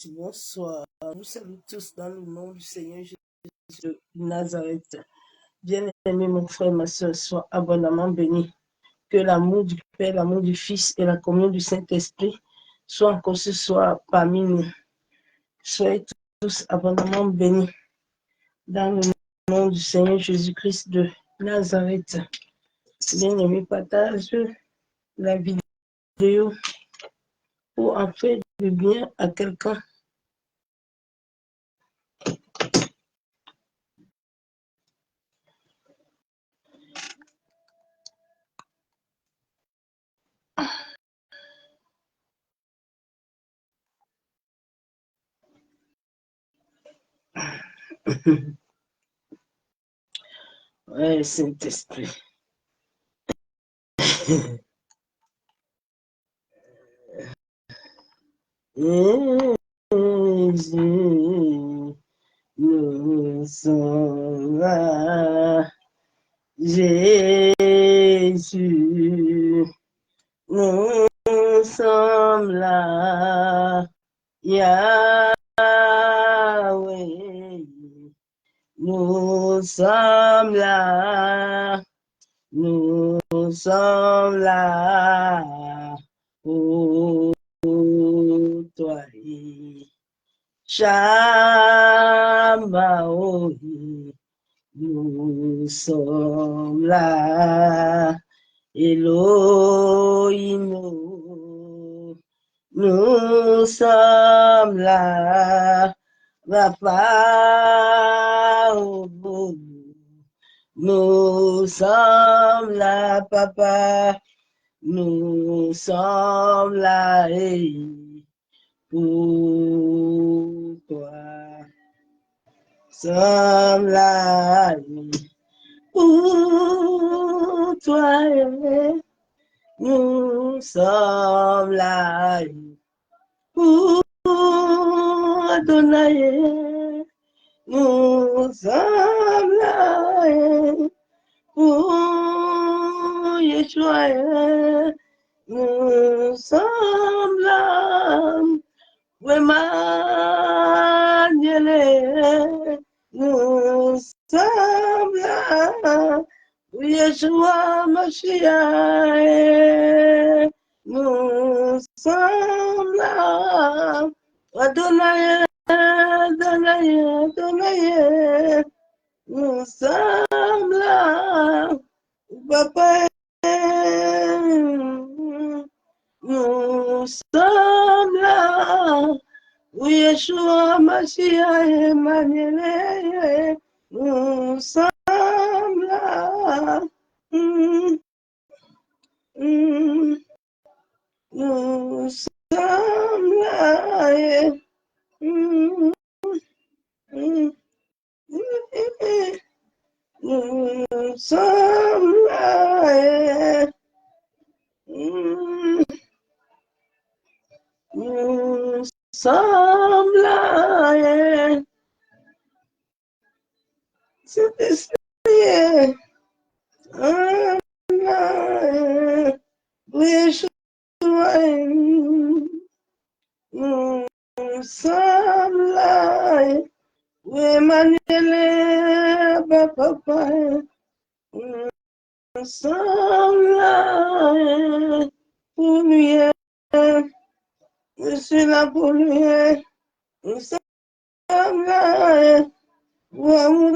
Bonsoir. Nous saluons tous dans le nom du Seigneur Jésus de Nazareth. Bien-aimé, mon frère, ma soeur, sois abondamment béni. Que l'amour du Père, l'amour du Fils et la communion du Saint-Esprit soient encore ce soir parmi nous. Soyez tous abondamment bénis dans le nom du Seigneur Jésus-Christ de Nazareth. Bien-aimé, partage la vidéo pour en faire du bien à quelqu'un. Ouais, Saint-Esprit. Jésus, nous sommes là. Jésus, nous sommes là. Yahweh, nous sommes là. Nous sommes là pour toi. Shamaoi, nous sommes là. Elohim, nous sommes là. Papa, nous sommes là, papa. Nous sommes là pour toi. Sommes là pour toi. Nous sommes là pour Adonai. Nous sommes là pour Yeshua. Nous sommes là pour Emmanuel. Nous sommes là pour Yeshua Mashiach. Nous sommes là. Adonai, Adonai, Adonai. Nous sommes là. Papa, nous sommes là. Oui, Yeshua, Mashiach, Emmanuel, nous sommes là. Nous sommes là. Nous sommes là. Nous sommes là. Saint-Esprit, nous sommes là. Oui, Emmanuel, papa, nous sommes là pour lui. Je suis là pour lui. Nous sommes là pour amour,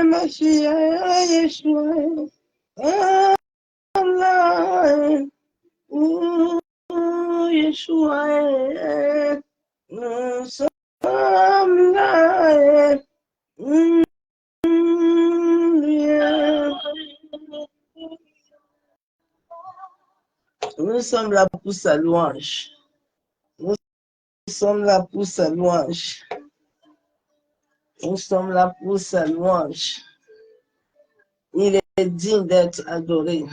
Mashiach, Yeshua. Là pour Yeshua. Nous sommes là. Nous sommes là pour sa louange. Nous sommes là pour sa louange. Nous sommes là pour sa louange. Il est digne d'être adoré.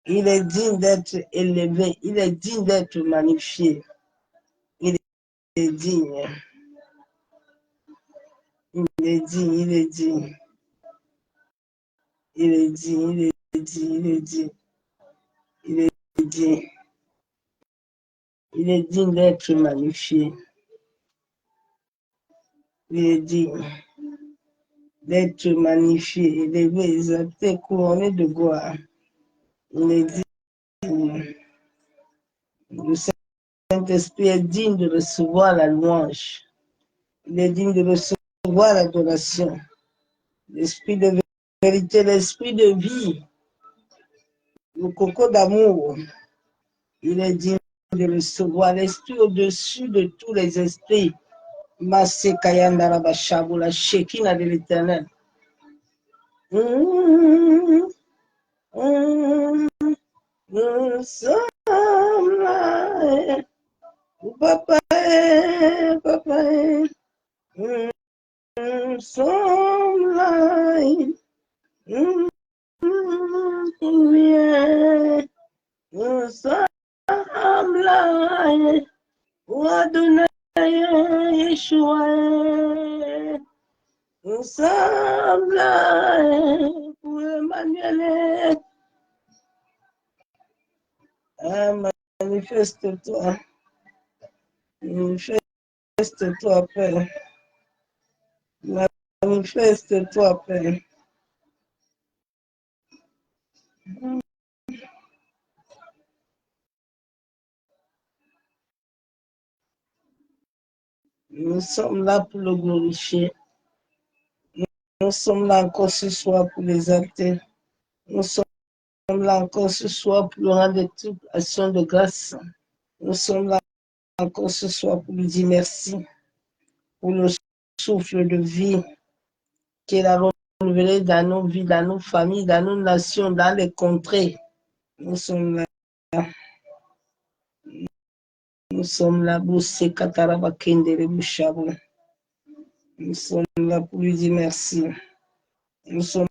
Il est digne d'être élevé. Il est digne d'être magnifié. Il est digne. Il est digne, il est digne. Il est digne, il est digne, il est digne. Il est digne. Il est digne d'être magnifié. Il est digne d'être magnifié, élevé, exalté, couronné de gloire. Il est digne. Le Saint-Esprit est digne de recevoir la louange. Il est digne de recevoir l'adoration. L'esprit de vérité, l'esprit de vie, le coco d'amour. Il est digne de recevoir l'esprit au-dessus de tous les esprits. Masse Kayandarabashabu, la Shekinah de l'Éternel. Nous sommes là, papa, papa, nous sommes là, nous sommes là, pour Adonai Yeshua, nous sommes là, pour Emmanuel. Manifeste-toi, manifeste-toi, Père. Manifeste-toi, Père. Nous sommes là pour le glorifier. Nous sommes là encore ce soir pour l'exalter. Nous sommes là encore ce soir pour le rendre toute action de grâce. Nous sommes là encore ce soir pour lui dire merci pour le souffle de vie qu'il a renouvelé dans nos vies, dans nos familles, dans nos nations, dans les contrées. Nous sommes là. Nous sommes là, Boussé Kataraba Kendere Bouchabou. Nous sommes là pour lui dire merci. Nous sommes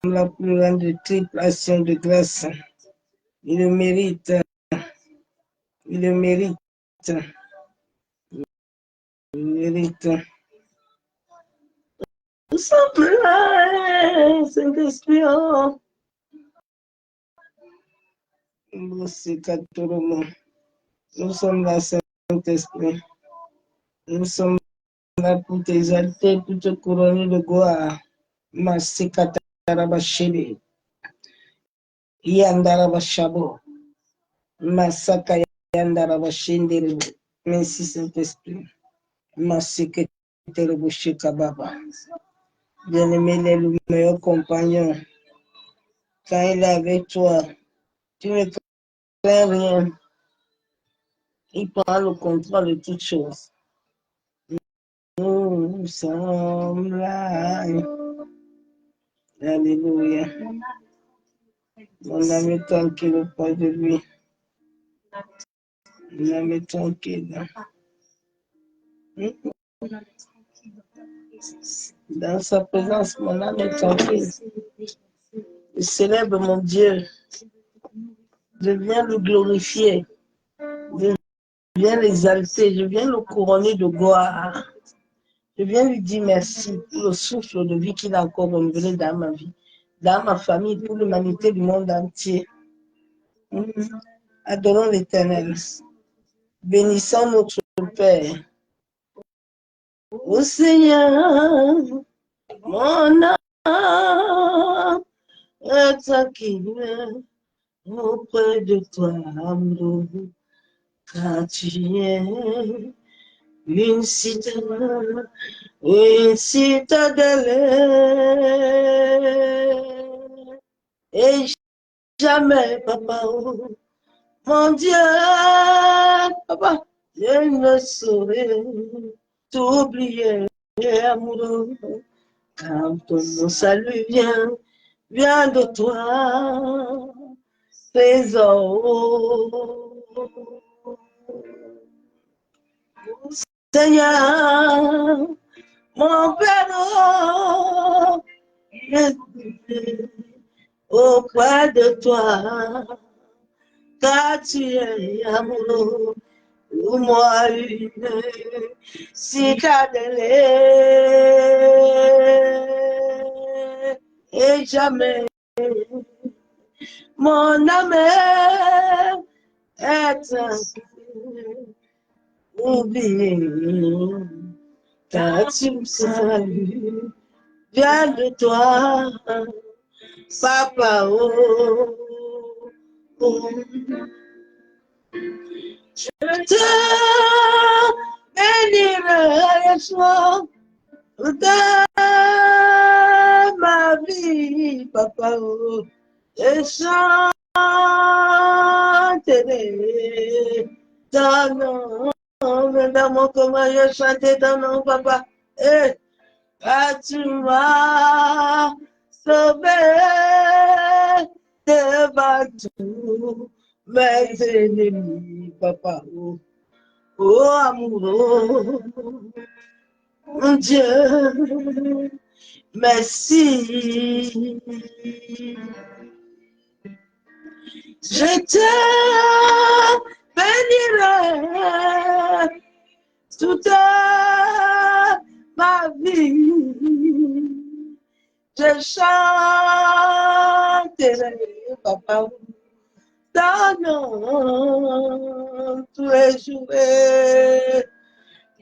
là pour lui rendre de triple action de grâce. Il le mérite. Il le mérite. Il le mérite. Nous sommes là, Saint-Esprit. Boussé Kataraba. Nous sommes là, Saint-Esprit. Nous sommes là pour t'exalter, pour te couronner de gloire. Massé Kataraba Chéri. Yandarabashabo. Masaka Yandarabashendere. Merci Saint-Esprit. Maseke Tereboshika Baba. Bien-aimé, le meilleur compagnon. Quand il est avec toi, tu ne crains rien. Il prend le contrôle de toutes choses. Nous sommes là. Alléluia. Mon âme est tranquille auprès de lui. Mon âme est tranquille. Dans sa présence, mon âme est tranquille. Je célèbre mon Dieu. Je viens le glorifier. Je viens l'exalter. Je viens le couronner de gloire. Je viens lui dire merci pour le souffle de vie qu'il a encore renouvelé dans ma vie, dans ma famille, pour l'humanité du monde entier. Adorons l'Éternel. Bénissons notre Père. Ô Seigneur, mon âme est tranquille auprès de toi, amour, car tu es une citadelle, et jamais, papa, oh, mon Dieu, papa, je ne saurais t'oublier, amoureux, quand ton salut vient de toi, trésor. Seigneur, mon Père, auprès de toi, car tu es amoureux, pour moi une citadelle, et jamais mon âme est tranquille oublié, car tu me salues, viens de toi, Papa, oh, oh. Je te bénirai, Yeshua, de ma vie, Papa, oh, et chanterai ton nom, dans mon comment je chantais ton nom, Papa, et tu m'as sauvé devant tous mes ennemis, Papa, oh, oh amoureux, mon Dieu, merci. Je te bénirai toute ma vie. Je chanterai, Papa, ton nom tous les jours.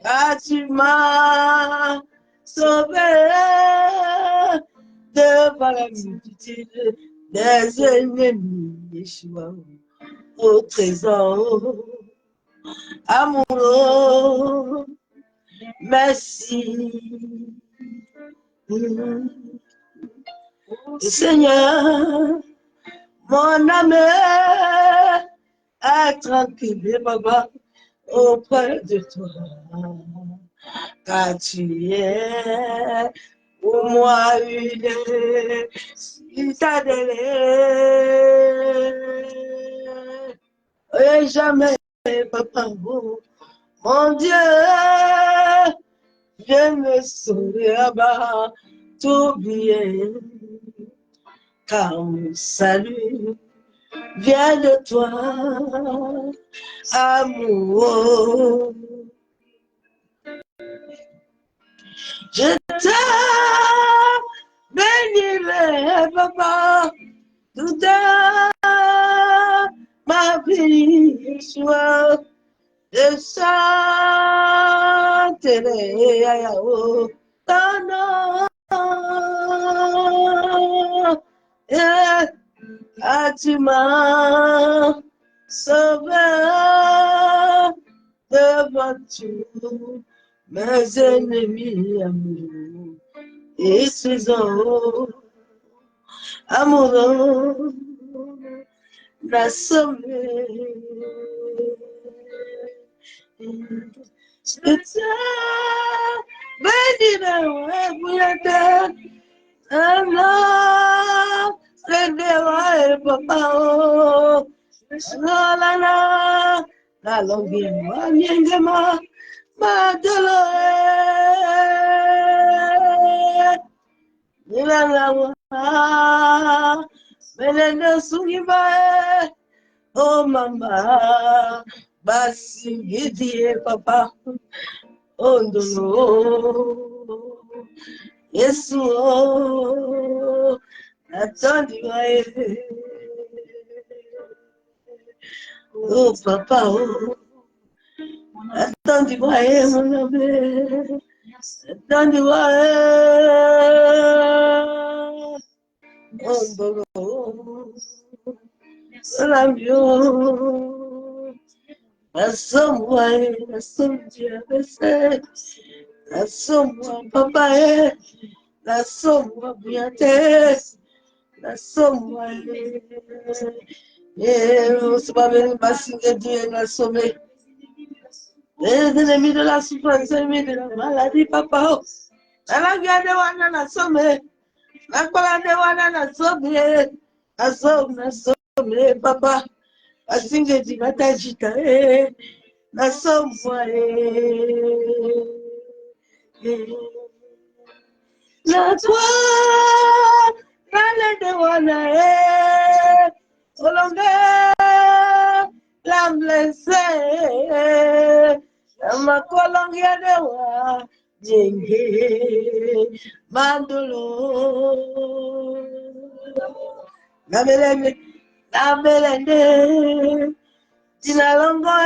Car tu m'as sauvé devant la multitude des ennemis, Yeshua, au trésor, amoureux, merci. Seigneur, mon âme est tranquille, Papa, auprès de toi, car tu es pour moi une citadelle. Et jamais, Papa, mon Dieu, je ne saurais pas t'oublier, car mon salut vient de toi, amour. Je te bénirai, Papa, toute ma vie, soit je chanterai ton nom. Tu m'as sauvé devant tous mes ennemis, amour, et ses amoureux, la sauvé. Je te bénirai, Allah, c'est papa, la longue, ma dolore, oh mama, basi papa, oh no, yes, oh, attends-moi, oh papa, oh, attends-moi, mon ami, attends-moi, oh no, salamio, assomme-moi, papa, assomme-moi, bientôt. La somme, c'est pas bien, parce que Dieu l'a sommé. Les ennemis de la souffrance, les ennemis de la maladie, papa. La guerre de Wana l'a sommé. La colère de Wana l'a sommé. La somme, papa. Parce que Dieu va t'agiter. La somme, la toi, la de Wana, Olonga, la blessée, ma colongia de wa, Jenge, Mandolo, la belende, Tinalongo,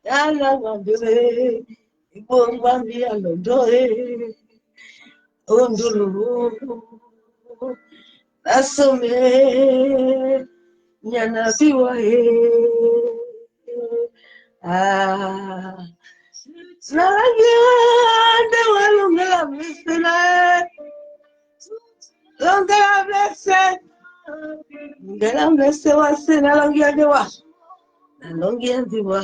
Alamandore, Ibombi Alodore, Ondulu, Asome, Nyanabiwae, Nalanya, the Walungala Mistana, Longala Blessed, Galam Blessed was in Alangia de Wa, Alongia de Wa,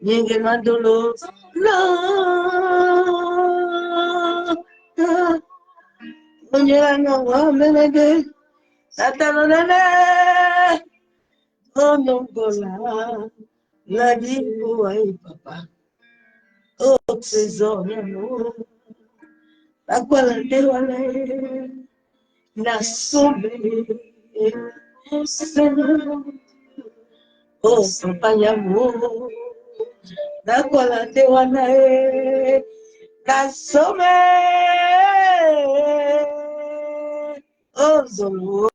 Yenge Mandolo, no, Onyana Wamenade, Satanone, Onongola, La Divo, Papa, oh, trésor, la Gualadewale, la Somme, Seigneur, oh, Sampayamo, la Gualadewale, la Somme, oh, Zolo,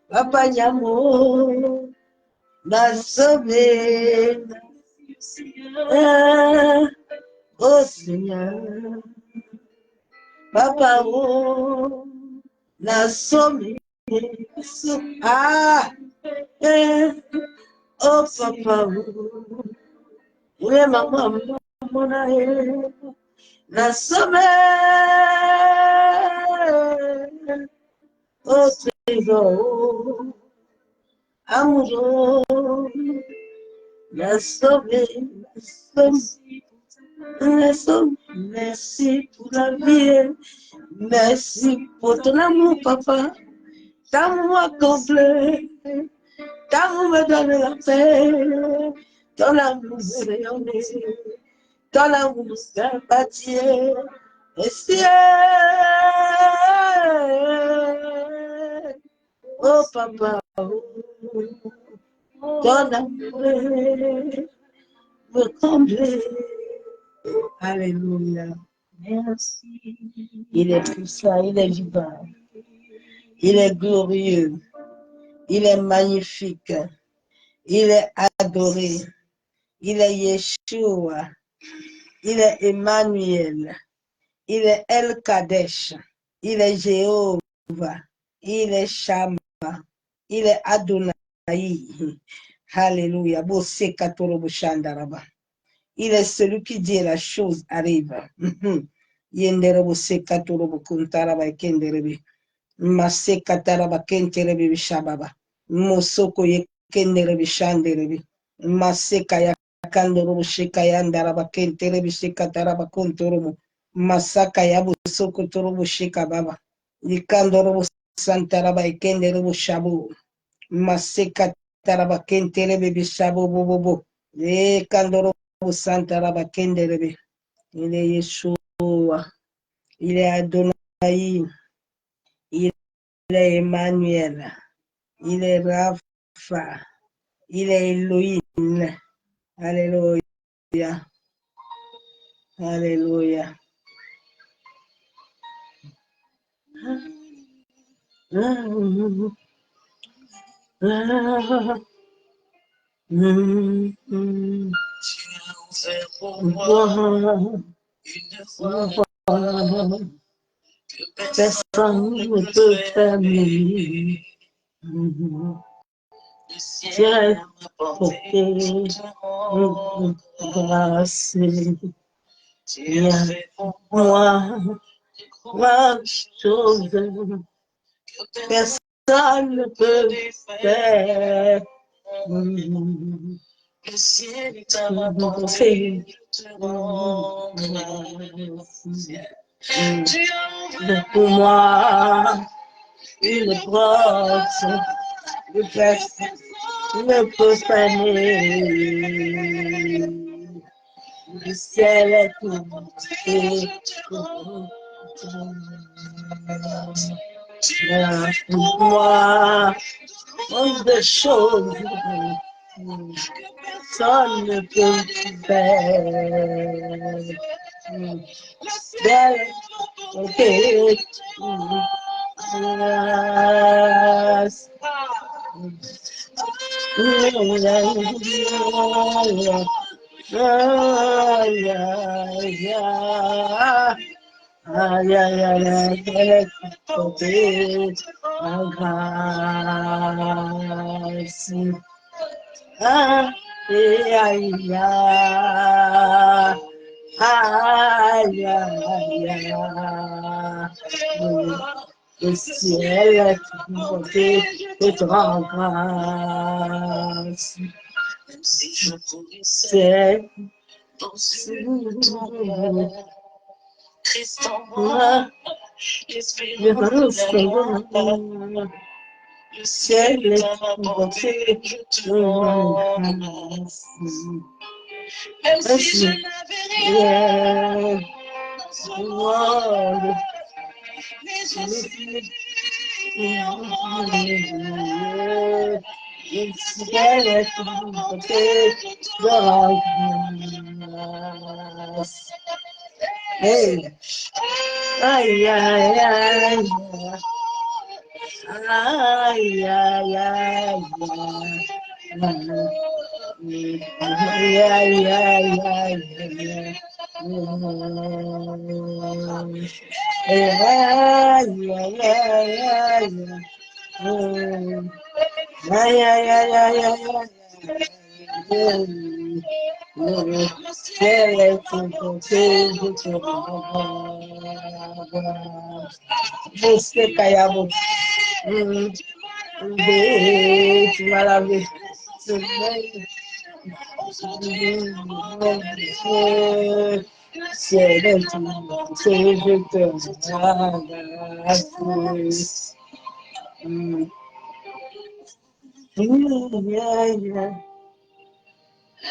Papa Yamo, la Somme, oh Seigneur, Papa, oh, la Somme, ah, oh Papa, oh, maman, maman, la Somme, oh trésor, amoureux, la Somme, la Somme, merci pour la vie, merci pour ton amour, papa, ton amour complet, ton amour me donne la paix, ton amour me rayonne, ton amour sympathie, merci, oh papa, ton amour me comble. Alléluia. Merci. Il est puissant, il est vivant, il est glorieux, il est magnifique, il est adoré, il est Yeshua, il est Emmanuel, il est El Kadesh, il est Jéhovah, il est Shama, il est Adonai. Alléluia. Il est celui qui dit la chose arrive. Yenderebo sekatorobo kuntaraba kenderebe. Masekataraba kenterebe bishababa. Mosoko yekenderebe shanderebe. Maseka yakandorobo shekayandaraba kenterebe shekataraba kontorobo. Masaka yabu soko torobo shekababa. Yikandorobo santaraba kenderebo shabu. Masekataraba kenterebe bishabu bobobo. Yekandorobo santaraba kenderebe. Il est Yeshua, il est Adonai, il est Emmanuel, il est Rapha, il est Elohim. Alléluia, alléluia. Personne ne peut fermer. J'ai porté grâce. Tu as fait pour moi grande chose. Personne ne peut faire. Le ciel t'a apporté. Tu as ouvert pour moi une porte de personne ne peut fermer. Le ciel est tombé. Pour moi, de choses personne ne peut faire. Belle, ok. Ay, ay, ay, ay, grâce. Aïe, aïe, aïe, aïe, aïe, aïe. Le ciel est monté de ta grâce. C'est Tristan, le ciel est monté de ta grâce. Même si je n'avais rien dans ce monde, mais je suis le ciel est monté de ta grâce. Hey. Aïe, aïe, aïe, aïe, aïe, aïe, aïe, aïe, aïe, Você caiabo, tu maravilha,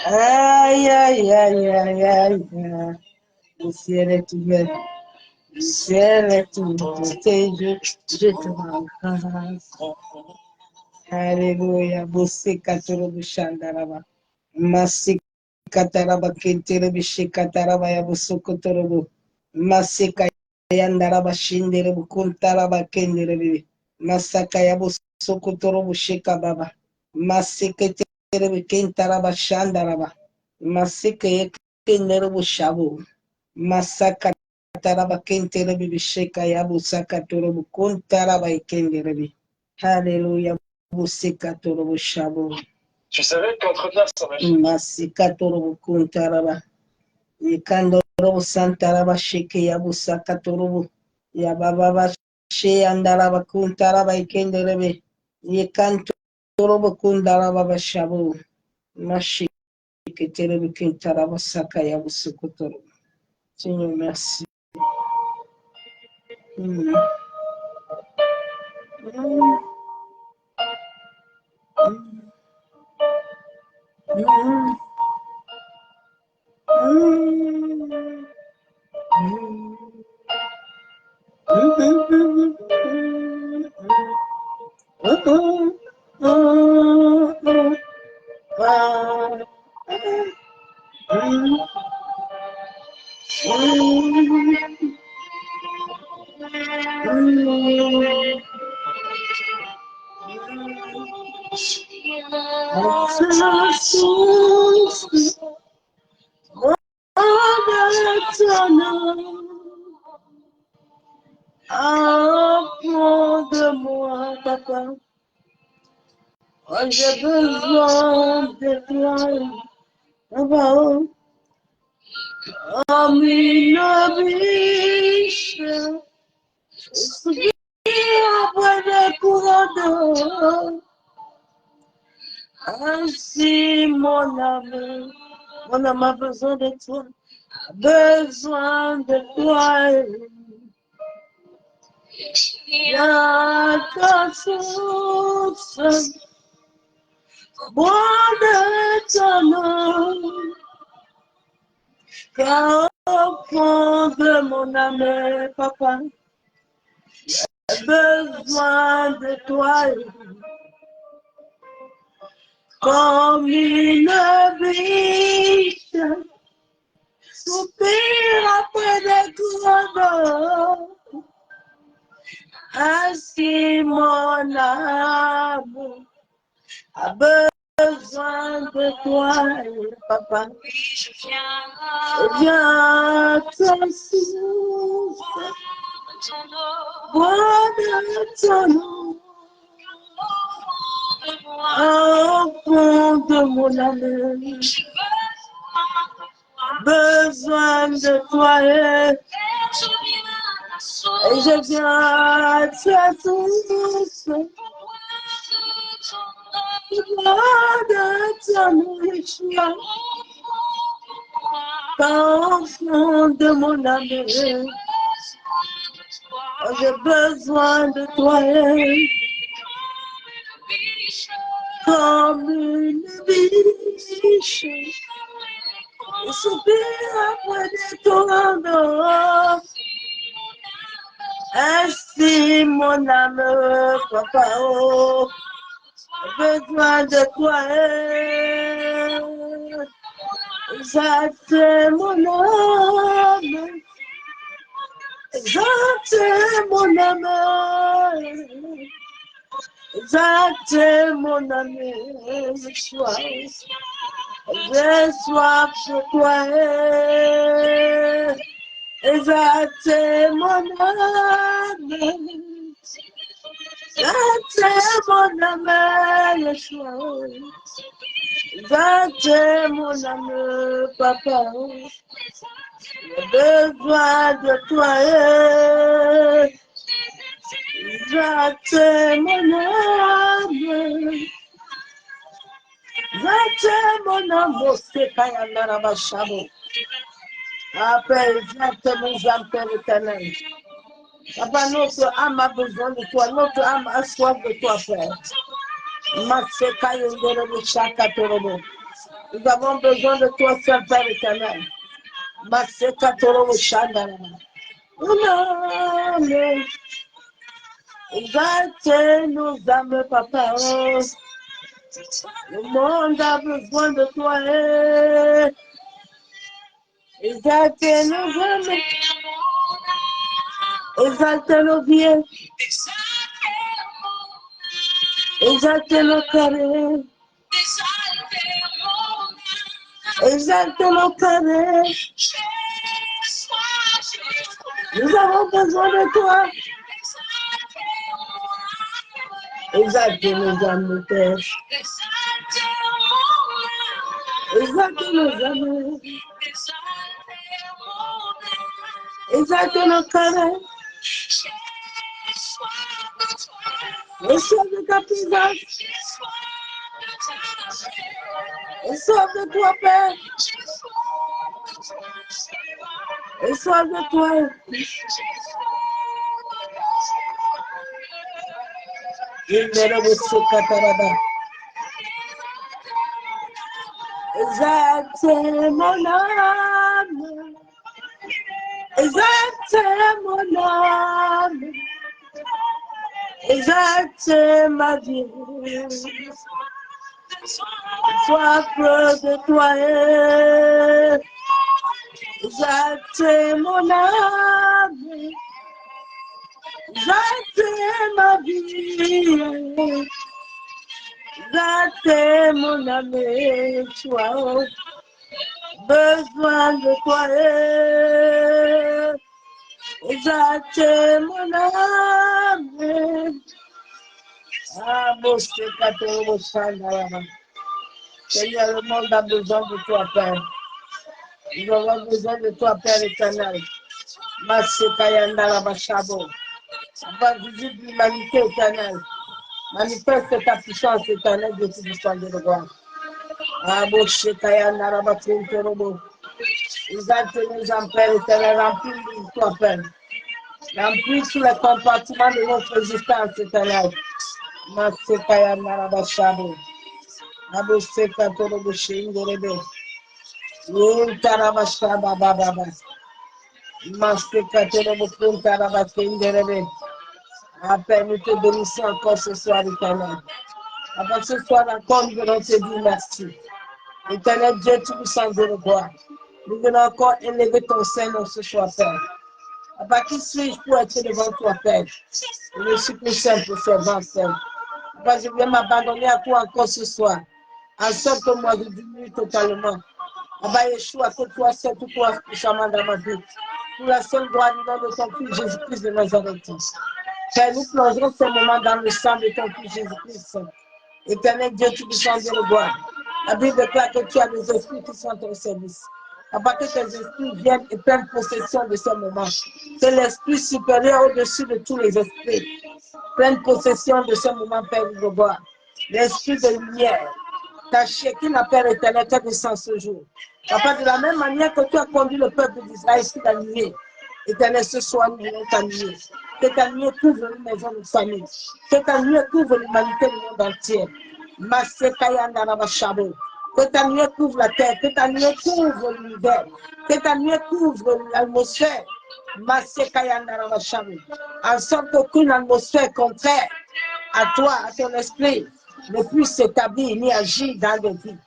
Ai, ai, ai, ai, ai, o ciel est ouvert, le ciel est ouvert, je te rends grâce. Alléluia, Bossé Katoro Shandaraba, Massi Kataraba Kentere Bishi Kataraba Yabuso Kotorobo, Massi Kayandaraba Shinderebu Kuntaraba Kenderebi, Masaka Yabuso Kotorobo Shekababa, Massi Keterebi Kentaraba Shandaraba, Massi Kenderebu Shabu, Masaka Taraba Kenterebi Bisheka Yabusaka Torobu Kuntaraba Kenderebi. Alléluia. Tu savais qu'entretenir sa machine. Masikatorobo kuntaraba. Yikandorobo santaraba sheke yabusa katorobo. Yababa she andaraba kuntaraba ikenderebe. Yikantorobo kundaraba bashabu. Mashike terebe kintaraba saka yabusu kotorobo. Seigneur, merci. Apprends de moi, papa. Oh, j'ai besoin de toi. Comme une biche. Après des courants d'eau. Ainsi, mon âme a besoin de toi. Besoin de toi. Il y a ta source. Bois de ton nom, car au fond de mon âme, papa, j'ai besoin de toi, comme une biche, soupire après des courants d'eau, ainsi mon âme a besoin de toi, papa. Viens ton souffle, bois de ton eau, au fond de mon âme. Besoin de toi et je viens te souffle, bois de ton eau, au fond de mon âme. J'ai besoin de toi comme une biche. Soupir après des tourneaux. Ainsi mon âme, papa, oh, besoin de toi. J'attends mon âme. J'attends mon âme. J'attends mon âme. J'ai soif de toi. J'attends mon âme. J'attends mon âme. Yeshua. J'attends mon âme, papa. J'ai besoin de toi. J'attends mon âme. J'attends mon âme. C'est pas un arabachabo. Après, j'attends mes âmes, Père éternel. Papa, notre âme a besoin de toi. Notre âme a soif de toi, Père. Nous avons besoin de toi, Saint-Père éternel. J'attends nos âmes, papa. Le monde a besoin de toi. J'attends nos âmes. J'attends nos vies. J'attends nos carrés. J'attends nos carrés. Nous avons besoin de toi. J'attends nos âmes, Père. J'attends nos âmes. J'attends nos carrés. Et soif de ta présence. Et soif de toi, Père. Et soif de toi. J'attends mon âme. J'attends mon âme. J'attends ma vie. Sois près de toi. J'attends mon âme. J'attends ma vie. J'attends mon âme. Sois besoin de toi. J'attends mon âme. Ah, mon Seigneur, le monde a besoin de toi, Père. Nous avons besoin de toi, Père éternel. Masekayanda la Bachabo. Va visite l'humanité éternelle. Manifeste ta puissance éternelle de toute l'histoire de gloire. Ah, mon Sekayanda la Bachabo. Exalte les gens, Père éternel, remplis de toi, Père. Remplis tous les compartiments de notre existence éternelle. Masekayanda la Bachabo. Abo Sekatoro Boshingo. Tarabashaba Baba. Mastekatoro Tarabashingo. Père, nous te bénissons encore ce soir, éternel. Avant ce soir encore, nous venons te dire merci. Éternel Dieu, tu nous sens de gloire. Nous venons encore élever ton Seigneur ce soir, Père. Papa, qui suis-je pour être devant toi, Père? Je suis plus simple servant, Père. Papa, je viens m'abandonner à toi encore ce soir. En sorte que moi, je diminue totalement. Papa Yeshua, que toi seul, tout toi puissamment dans ma vie. Pour la seule gloire du nom de ton Fils Jésus-Christ de Nazareth. Père, nous plongerons ce moment dans le sang de ton Fils Jésus-Christ. Éternel Dieu, tu puisses Dieu de gloire. La Bible déclare que tu as des esprits qui sont à ton service. Papa, que tes esprits viennent et prennent possession de ce moment. Que l'esprit supérieur au-dessus de tous les esprits prenne possession de ce moment, Père de gloire. L'esprit de lumière, caché, qui n'a pas éternel que de sang ce jour. Papa, de la même manière que tu as conduit le peuple d'Israël sur la nuée, éternel, ce soir, nous voulons ta nuée. Que ta nuée couvre les maisons de famille. Que ta nuée couvre l'humanité du monde entier. Que ta nuée couvre la terre. Que ta nuée couvre l'univers. Que ta nuée couvre l'atmosphère. En sorte qu'aucune atmosphère contraire à toi, à ton esprit, ne puisse s'établir ni agir dans nos vies,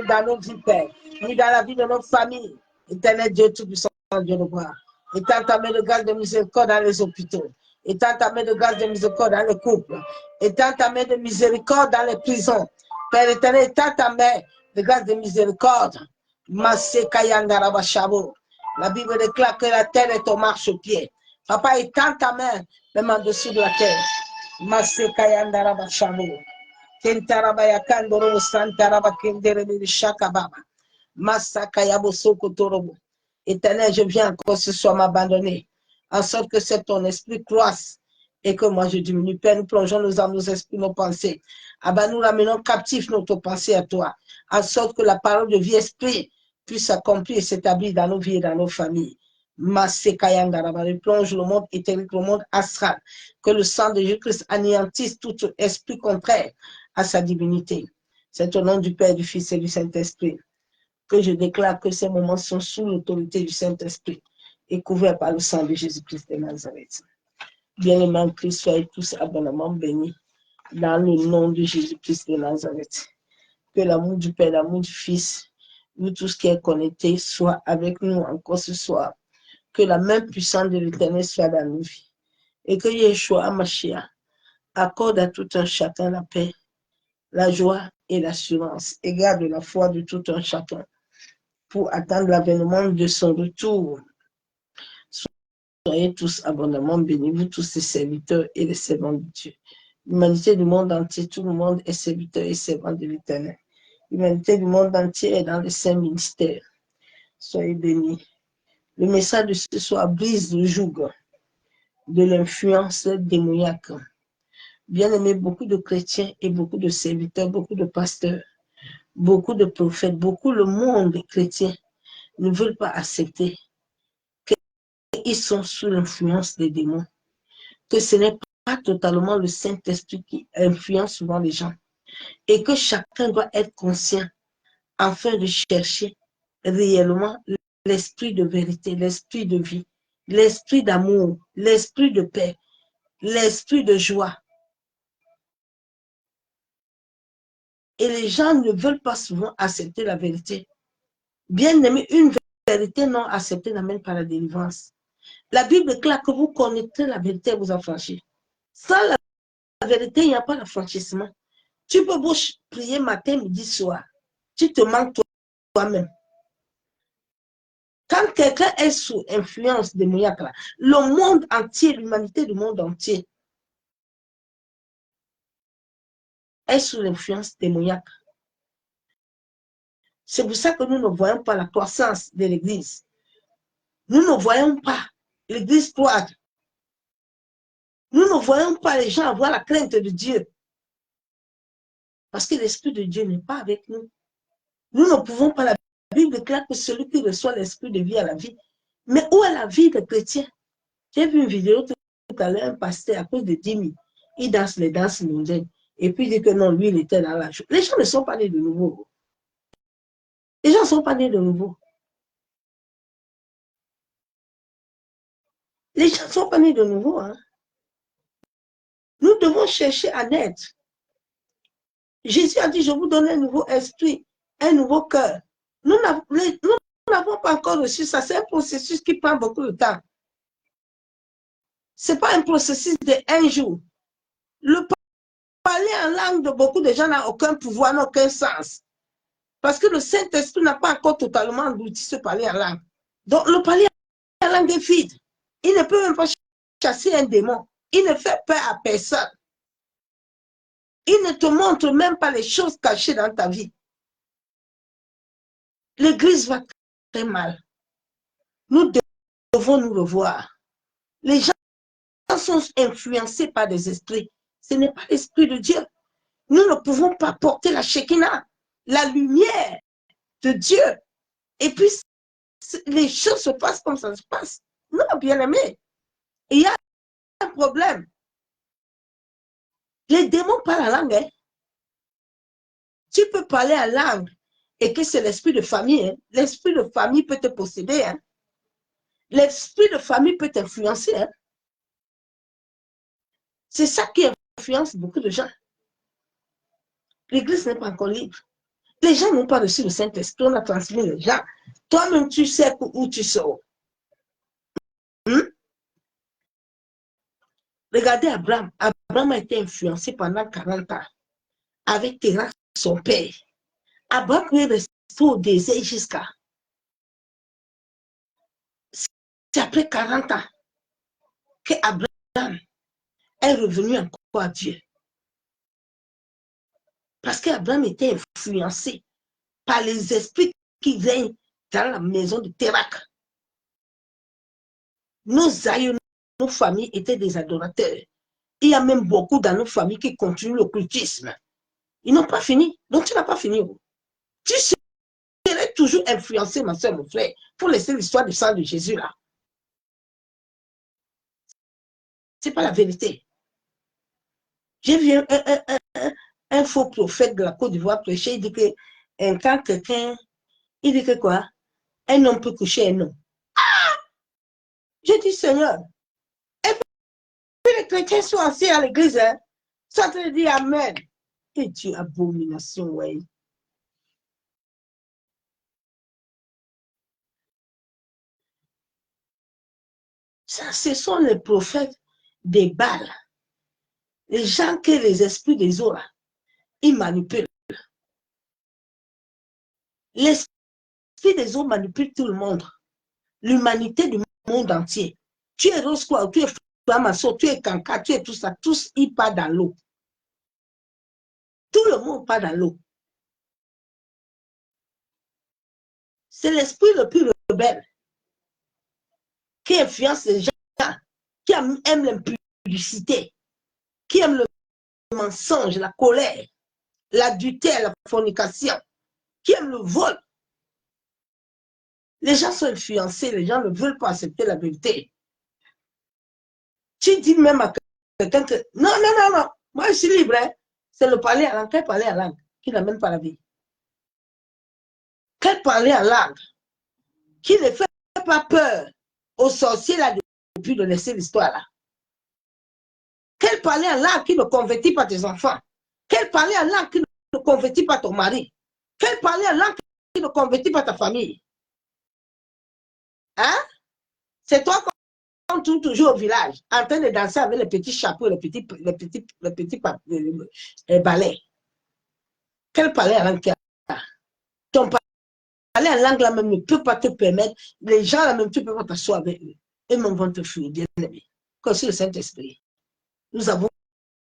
dans nos vies, Père, ni dans la vie de notre famille. Éternel Dieu Tout-Puissant, Dieu de gloire. Étends ta main de grâce de miséricorde dans les hôpitaux. Étends ta main de grâce de miséricorde dans les couples. Étends ta main de miséricorde dans les prisons. Père éternel, étends ta main de grâce de miséricorde. La Bible déclare que la terre est au marche-pied. Papa, étends ta main même en dessous de la terre. Kentarabaya Kandoro Santaraba Kendere Shakababa. Masakayabo Sokotorobo. Éternel, je viens encore ce soir m'abandonner, en sorte que c'est ton esprit croisse et que moi je diminue. Père, nous plongeons nos âmes, nos esprits, nos pensées. Abba, nous ramenons captifs notre pensée à toi, en sorte que la parole de vie esprit puisse s'accomplir et s'établir dans nos vies et dans nos familles. Masekayangara, plonge le monde éternel, le monde astral, que le sang de Jésus-Christ anéantisse tout esprit contraire à sa divinité. C'est au nom du Père, du Fils et du Saint-Esprit que je déclare que ces moments sont sous l'autorité du Saint-Esprit et couverts par le sang de Jésus-Christ de Nazareth. Bien-aimés en Christ, soyez tous abondamment bénis dans le nom de Jésus-Christ de Nazareth. Que l'amour du Père, l'amour du Fils, nous tous qui est connecté, soit avec nous encore ce soir. Que la main puissante de l'Éternel soit dans nos vies. Et que Yeshua HaMashiach accorde à tout un chacun la paix, la joie et l'assurance, et garde la foi de tout un chacun pour attendre l'avènement de son retour. Soyez tous abondamment bénis, vous tous les serviteurs et les servants de Dieu. L'humanité du monde entier, tout le monde est serviteur et servant de l'Éternel. L'humanité du monde entier est dans les saints ministères. Soyez bénis. Le message de ce soir brise le joug de l'influence démoniaque. Bien aimé, beaucoup de chrétiens et beaucoup de serviteurs, beaucoup de pasteurs, beaucoup de prophètes, beaucoup le monde chrétien ne veulent pas accepter qu'ils sont sous l'influence des démons, que ce n'est pas totalement le Saint-Esprit qui influence souvent les gens, et que chacun doit être conscient afin de chercher réellement l'esprit de vérité, l'esprit de vie, l'esprit d'amour, l'esprit de paix, l'esprit de joie. Et les gens ne veulent pas souvent accepter la vérité. Bien aimé, une vérité non acceptée n'amène pas la délivrance. La Bible déclare que vous connaîtrez la vérité et vous affranchir. Sans la vérité, il n'y a pas d'affranchissement. Tu peux beau prier matin, midi, soir. Tu te manques toi-même. Quand quelqu'un est sous influence démoniaque, le monde entier, l'humanité du monde entier est sous l'influence démoniaque. C'est pour ça que nous ne voyons pas la croissance de l'Église. Nous ne voyons pas l'Église croître. Nous ne voyons pas les gens avoir la crainte de Dieu. Parce que l'Esprit de Dieu n'est pas avec nous. Nous ne pouvons pas, la Bible déclare que celui qui reçoit l'Esprit de vie à la vie. Mais où est la vie des chrétiens? J'ai vu une vidéo tout à l'heure, un pasteur, à cause de 10 000, il danse les danses mondaines. Et puis il dit que non, lui, il était dans la joie. Les gens ne sont pas nés de nouveau. Les gens ne sont pas nés de nouveau. Les gens ne sont pas nés de nouveau. Hein. Nous devons chercher à naître. Jésus a dit, je vous donne un nouveau esprit, un nouveau cœur. Nous n'avons pas encore reçu ça. C'est un processus qui prend beaucoup de temps. Ce n'est pas un processus de un jour. Le Parler en langue de beaucoup de gens n'a aucun pouvoir, n'a aucun sens. Parce que le Saint-Esprit n'a pas encore totalement englouti ce parler en langue. Donc, le parler en langue est vide. Il ne peut même pas chasser un démon. Il ne fait peur à personne. Il ne te montre même pas les choses cachées dans ta vie. L'Église va très mal. Nous devons nous revoir. Les gens sont influencés par des esprits. Ce n'est pas l'Esprit de Dieu. Nous ne pouvons pas porter la Shekinah, la lumière de Dieu. Et puis, les choses se passent comme ça se passe. Non, bien aimé. Il y a un problème. Les démons parlent en langue. Hein. Tu peux parler en langue et que c'est l'esprit de famille. Hein. L'esprit de famille peut te posséder. Hein. L'esprit de famille peut t'influencer. Hein. C'est ça qui influence beaucoup de gens. L'église n'est pas encore libre. Les gens n'ont pas reçu le Saint-Esprit. On a transmis les gens. Toi-même, tu sais où tu sors. Regardez Abraham. Abraham a été influencé pendant 40 ans avec Terah, son père. Abraham est resté au désert jusqu'à. C'est après 40 ans que Abraham est revenu encore à Dieu. Parce qu'Abraham était influencé par les esprits qui viennent dans la maison de Terah. Nos aïeux, nos familles étaient des adorateurs. Il y a même beaucoup dans nos familles qui continuent l'occultisme. Ils n'ont pas fini. Donc, tu n'as pas fini. Tu serais toujours influencé, ma soeur, mon frère, pour laisser l'histoire du sang de Jésus là. Ce n'est pas la vérité. J'ai vu un faux prophète de la Côte d'Ivoire prêcher. Il dit que quand quelqu'un, il dit que quoi? Un homme peut coucher un homme. Ah! J'ai dit, Seigneur. Et puis les chrétiens sont assis à l'église, hein, sont en train de dire Amen. Et Dieu, abomination, ouais. Ça, ce sont les prophètes des Baals. Les gens que les esprits des eaux, ils manipulent. L'esprit des eaux manipule tout le monde. L'humanité du monde entier. Tu es rose quoi, tu es flamasso, tu es canca, tu es tout ça, tous ils partent dans l'eau. Tout le monde part dans l'eau. C'est l'esprit le plus rebelle qui influence les gens, qui aiment l'impudicité, qui aiment le mensonge, la colère, l'adultère, la fornication, qui aiment le vol. Les gens sont influencés, les gens ne veulent pas accepter la vérité. Tu dis même à quelqu'un que non, non, non, non, moi je suis libre, hein. C'est le parler en langue, quel parler en langue, qui n'amène pas la vie. Quel parler en langue, qui ne fait pas peur aux sorciers là depuis de laisser l'histoire là. Quel parler en langue qui ne convertit pas tes enfants. Quel parler en langue qui ne convertit pas ton mari. Quel parler en langue qui ne convertit pas ta famille. Hein? C'est toi qu'on tourne toujours au village, en train de danser avec les petits chapeaux, les petits balais. Quel parler en langue qu'il y a? Ton parler en langue là même ne peut pas te permettre, les gens là même, tu ne peux pas t'asseoir avec eux. Eux même vont te fuir, bien aimé. Comme sur le Saint-Esprit. Nous avons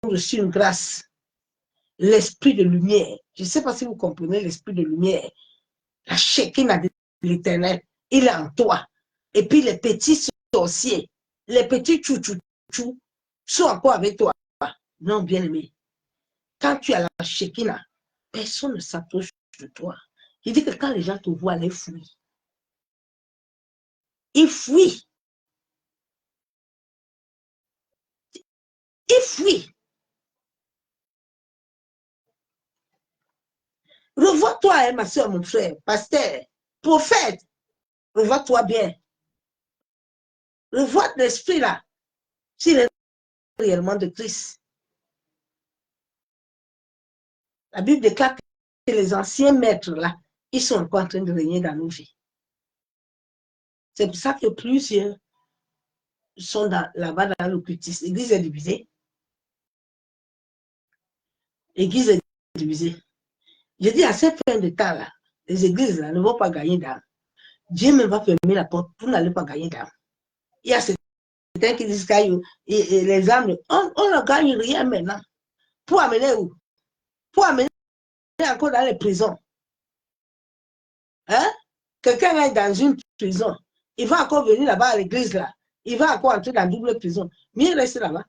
reçu une grâce, l'esprit de lumière. Je ne sais pas si vous comprenez l'esprit de lumière. La Shekinah de l'éternel, il est en toi. Et puis les petits sorciers, les petits chou-chou-chou sont encore avec toi. Non, bien aimé. Quand tu as la Shekinah, personne ne s'approche de toi. Il dit que quand les gens te voient, ils fuient. Ils fuient. Ils fuient. Revois-toi, hein, ma soeur, mon frère, pasteur, prophète. Revois-toi bien. Revois l'esprit là. S'il est réellement de Christ. La Bible déclare que les anciens maîtres là, ils sont encore en train de régner dans nos vies. C'est pour ça que plusieurs sont là-bas dans l'occultisme. L'église est divisée. L'église est divisée. Je dis à cette fin de temps-là, les églises là, ne vont pas gagner d'âme. Dieu me va fermer la porte, vous n'allez pas gagner d'âme. Il y a certains qui disent que les âmes, on ne gagne rien maintenant. Pour amener où? Pour amener encore dans les prisons. Hein? Quelqu'un est dans une prison, il va encore venir là-bas à l'église là, il va encore entrer dans une double prison. Mieux rester là-bas.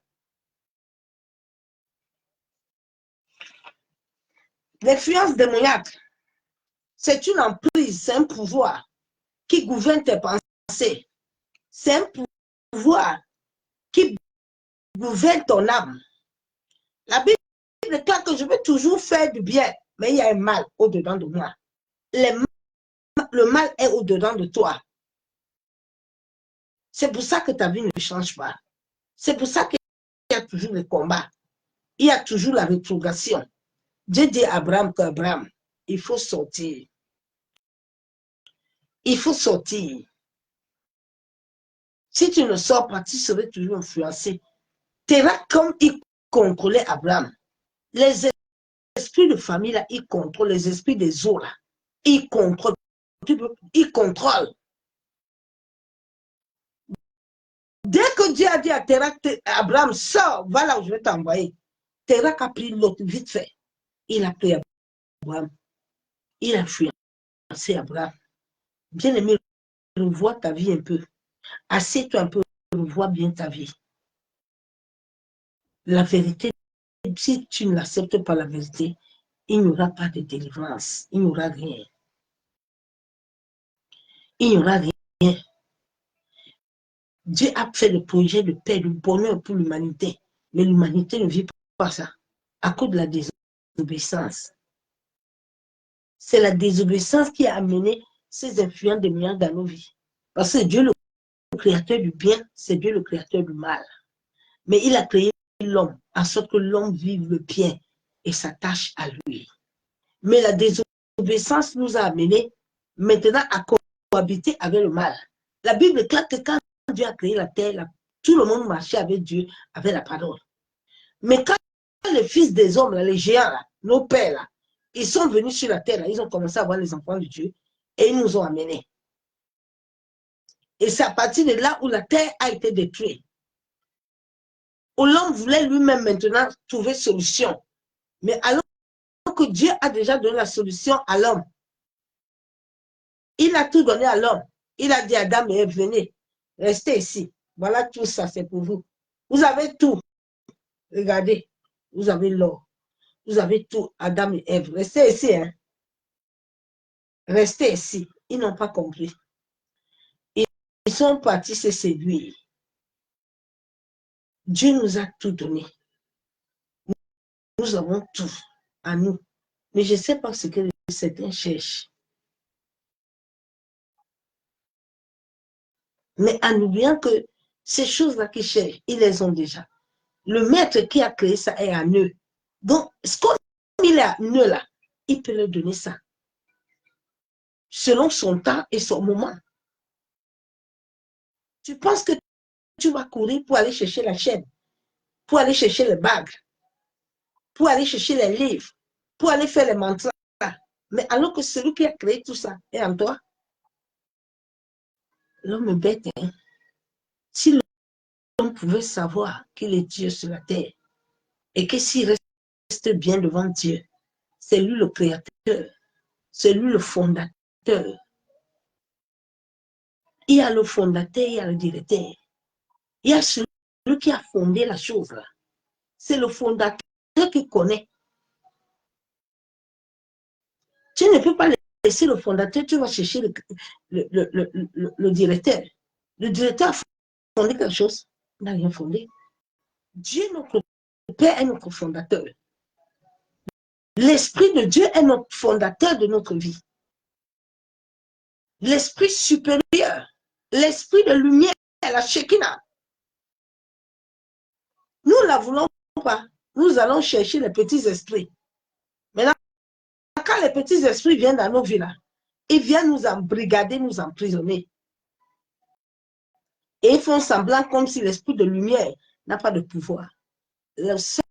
L'influence démoniaque, c'est une emprise, c'est un pouvoir qui gouverne tes pensées. C'est un pouvoir qui gouverne ton âme. La Bible déclare que je veux toujours faire du bien, mais il y a un mal au-dedans de moi. Le mal est au-dedans de toi. C'est pour ça que ta vie ne change pas. C'est pour ça qu'il y a toujours le combat. Il y a toujours la rétrogression. Dieu dit à Abraham qu'Abraham, il faut sortir. Il faut sortir. Si tu ne sors pas, tu serais toujours influencé. Terra, comme il contrôlait Abraham, les esprits de famille, là, ils contrôlent. Les esprits des eaux, là, ils contrôlent. Ils contrôlent. Dès que Dieu a dit à Terra, Abraham, sors, va là où je vais t'envoyer. Terra a pris l'autre vite fait. Il a pris Abraham. Il a influencé Abraham. Bien aimé, revois ta vie un peu. Assieds-toi un peu, revois bien ta vie. La vérité, si tu ne l'acceptes pas la vérité, il n'y aura pas de délivrance. Il n'y aura rien. Il n'y aura rien. Dieu a fait le projet de paix, de bonheur pour l'humanité. Mais l'humanité ne vit pas ça. À cause de la désobéissance. C'est la désobéissance qui a amené ces influences démoniaques dans nos vies. Parce que Dieu, le créateur du bien, c'est Dieu le créateur du mal. Mais il a créé l'homme, en sorte que l'homme vive le bien et s'attache à lui. Mais la désobéissance nous a amenés maintenant à cohabiter avec le mal. La Bible déclare que quand Dieu a créé la terre, tout le monde marchait avec Dieu, avec la parole. Mais quand les fils des hommes, les géants, nos pères, ils sont venus sur la terre, ils ont commencé à voir les enfants de Dieu et ils nous ont amenés. Et c'est à partir de là où la terre a été détruite. Où l'homme voulait lui-même maintenant trouver solution. Mais alors que Dieu a déjà donné la solution à l'homme, il a tout donné à l'homme. Il a dit à Adam et Ève, venez, restez ici. Voilà tout ça, c'est pour vous. Vous avez tout. Regardez, vous avez l'or. Vous avez tout, Adam et Ève. Restez ici. Hein. Restez ici. Ils n'ont pas compris. Ils sont partis se séduire. Dieu nous a tout donné. Nous avons tout à nous. Mais je ne sais pas ce que certains cherchent. Mais en oubliant que ces choses-là qu'ils cherchent, ils les ont déjà. Le maître qui a créé ça est à eux. Donc, comme il est à eux là, il peut leur donner ça. Selon son temps et son moment. Tu penses que tu vas courir pour aller chercher la chaîne, pour aller chercher les bagues, pour aller chercher les livres, pour aller faire les mantras. Mais alors que celui qui a créé tout ça est en toi, l'homme est bête. Hein? Si l'homme pouvait savoir qu'il est Dieu sur la terre et que s'il reste bien devant Dieu, c'est lui le créateur, c'est lui le fondateur. Il y a le fondateur, il y a le directeur. Il y a celui qui a fondé la chose là. C'est le fondateur qui connaît. Tu ne peux pas laisser le fondateur, tu vas chercher le directeur. Le directeur a fondé quelque chose, il n'a rien fondé. Dieu, notre Père, est notre fondateur. L'Esprit de Dieu est notre fondateur de notre vie. L'Esprit supérieur, l'Esprit de lumière, la Shekinah. Nous ne la voulons pas. Nous allons chercher les petits esprits. Maintenant, quand les petits esprits viennent dans nos vies, là, ils viennent nous embrigader, nous emprisonner. Et ils font semblant comme si l'esprit de lumière n'a pas de pouvoir. Le seul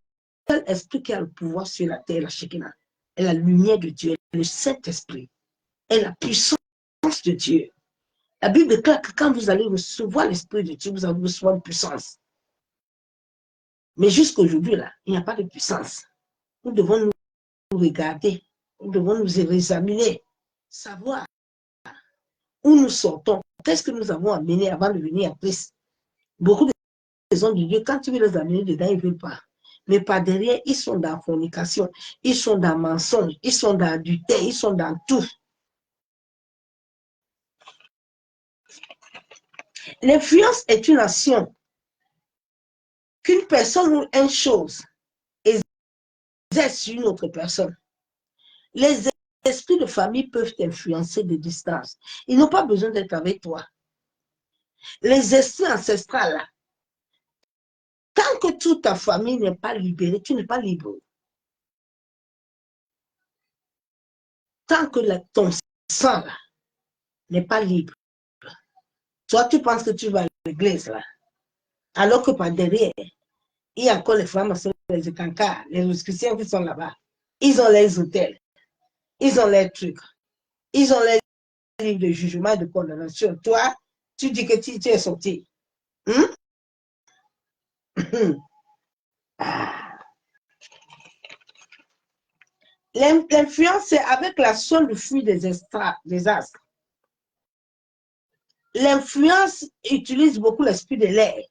esprit qui a le pouvoir sur la terre, la Shekinah, est la lumière de Dieu, le Saint-Esprit, est la puissance de Dieu. La Bible déclare que quand vous allez recevoir l'Esprit de Dieu, vous allez recevoir une puissance. Mais jusqu'à aujourd'hui, là, il n'y a pas de puissance. Nous devons nous regarder, nous devons nous examiner, savoir où nous sortons, qu'est-ce que nous avons amené avant de venir à Christ. Beaucoup de hommes de Dieu, quand tu veux les amener dedans, ils ne veulent pas. Mais par derrière, ils sont dans la fornication, ils sont dans le mensonge, ils sont dans l'adultère, ils sont dans tout. L'influence est une action qu'une personne ou une chose exerce sur une autre personne. Les esprits de famille peuvent t'influencer de distance. Ils n'ont pas besoin d'être avec toi. Les esprits ancestrales, là, tant que toute ta famille n'est pas libérée, tu n'es pas libre. Tant que ton sang n'est pas libre, toi, tu penses que tu vas à l'église, là, alors que par derrière, il y a encore les femmes, les cancars, les chrétiens qui sont là-bas. Ils ont les hôtels, ils ont les trucs, ils ont les livres de jugement et de condamnation. Toi, tu dis que tu es sorti. L'influence, c'est avec l'action du flux des astres. L'influence utilise beaucoup l'esprit de l'air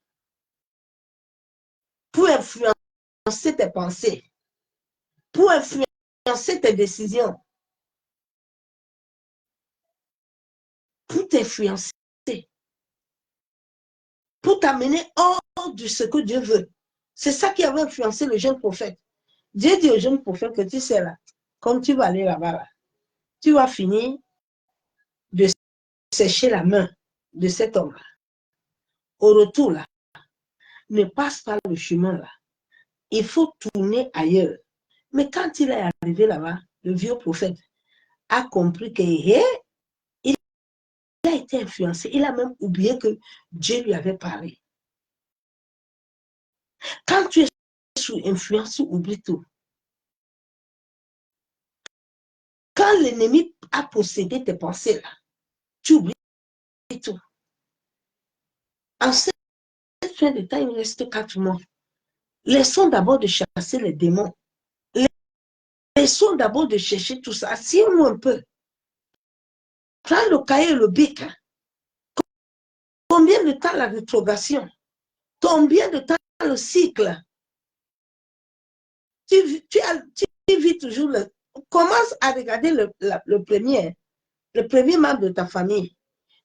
pour influencer tes pensées, pour influencer tes décisions, pour t'influencer, pour t'amener hors de ce que Dieu veut. C'est ça qui avait influencé le jeune prophète. Dieu dit au jeune prophète que tu sais là, comme tu vas aller là-bas, là, tu vas finir de sécher la main de cet homme-là. Au retour, là, ne passe pas le chemin là. Il faut tourner ailleurs. Mais quand il est arrivé là-bas, le vieux prophète a compris qu'il a été influencé. Il a même oublié que Dieu lui avait parlé. Quand tu es sous influence, tu oublies tout. Quand l'ennemi a possédé tes pensées là, tu oublies tout. En cette fin de temps, il reste 4 mois. Laissons d'abord de chasser les démons. Laissons d'abord de chercher tout ça. Asseyons-nous un peu. Prends le cahier et le bic. Combien de temps la rétrogradation? Combien de temps le cycle? Tu vis toujours commence à regarder le premier membre de ta famille.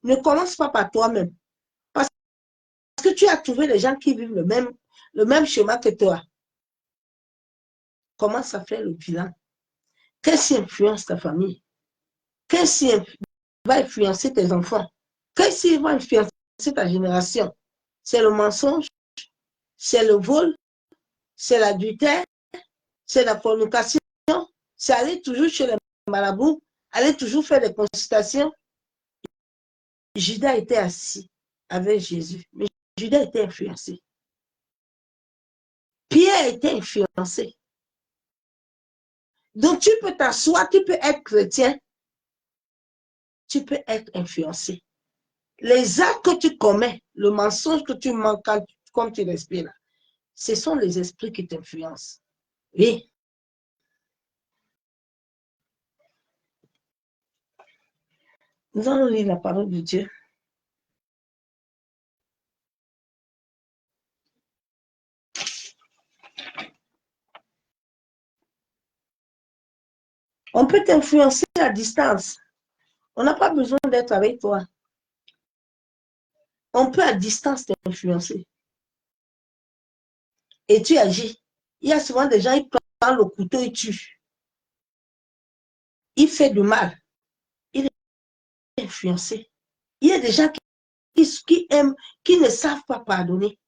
Ne commence pas par toi-même. Parce que tu as trouvé les gens qui vivent le même schéma que toi. Commence à faire le bilan. Qu'est-ce qui influence ta famille? Qu'est-ce qui va influencer tes enfants? Qu'est-ce qui va influencer ta génération? C'est le mensonge, c'est le vol, c'est l'adultère, c'est la fornication, c'est aller toujours chez les marabouts, aller toujours faire des consultations. Judas était assis avec Jésus, mais Judas était influencé. Pierre était influencé. Donc tu peux t'asseoir, tu peux être chrétien, tu peux être influencé. Les actes que tu commets, le mensonge que tu manques quand tu respires, ce sont les esprits qui t'influencent. Oui. Nous allons lire la parole de Dieu. On peut t'influencer à distance. On n'a pas besoin d'être avec toi. On peut à distance t'influencer. Et tu agis. Il y a souvent des gens qui prennent le couteau et tuent. Il fait du mal. Il est influencé. Il y a des gens qui aiment, qui ne savent pas pardonner.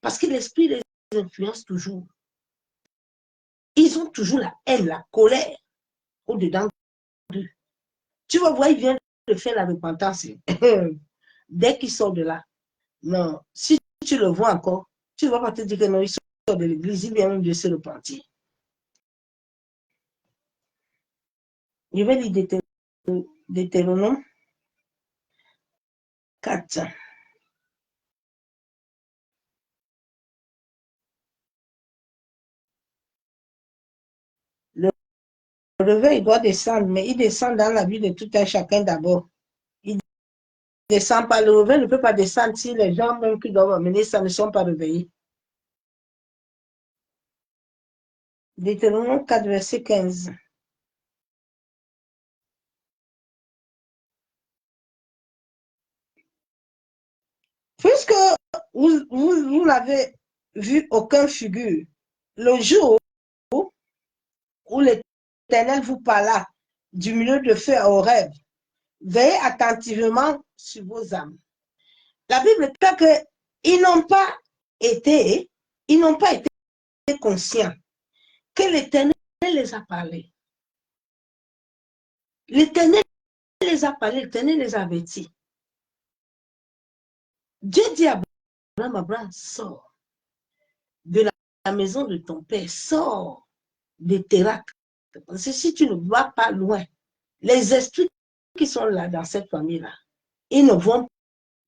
Parce que l'esprit les influence toujours. Ils ont toujours la haine, la colère au-dedans d'eux. Tu vas voir, ils viennent de faire la repentance. Dès qu'ils sortent de là, non, si tu le vois encore, tu ne vas pas te dire que non, ils sortent de l'église, ils viennent même de se repentir. Je vais lire Deutéronome 4. Le réveil doit descendre, mais il descend dans la vie de tout un chacun d'abord. Il ne descend pas, le réveil ne peut pas descendre si les gens même qui doivent amener ça ne sont pas réveillés. Deutéronome 4, verset 15. Puisque vous n'avez vu aucun figure, le jour où l'Éternel vous parla du milieu de feu au rêve, veillez attentivement sur vos âmes. La Bible dit qu'ils n'ont pas été conscients que l'Éternel les a parlé. L'Éternel les a parlé, l'Éternel les a avertis. Dieu dit à Abraham, sors de la maison de ton père, sors de Térak. Parce que si tu ne vas pas loin, les esprits qui sont là dans cette famille-là, ils ne vont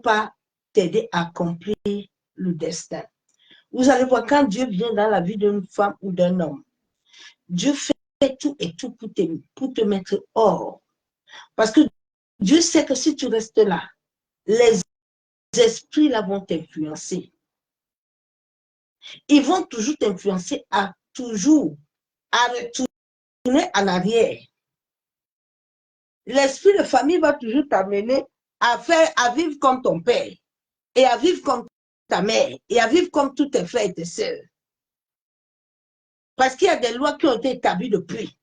pas t'aider à accomplir le destin. Vous allez voir, quand Dieu vient dans la vie d'une femme ou d'un homme, Dieu fait tout et tout pour te mettre hors. Parce que Dieu sait que si tu restes là, les esprits là vont t'influencer. Ils vont toujours t'influencer à retourner en arrière. L'esprit de famille va toujours t'amener à vivre comme ton père, et à vivre comme ta mère, et à vivre comme tous tes frères et tes sœurs. Parce qu'il y a des lois qui ont été établies depuis.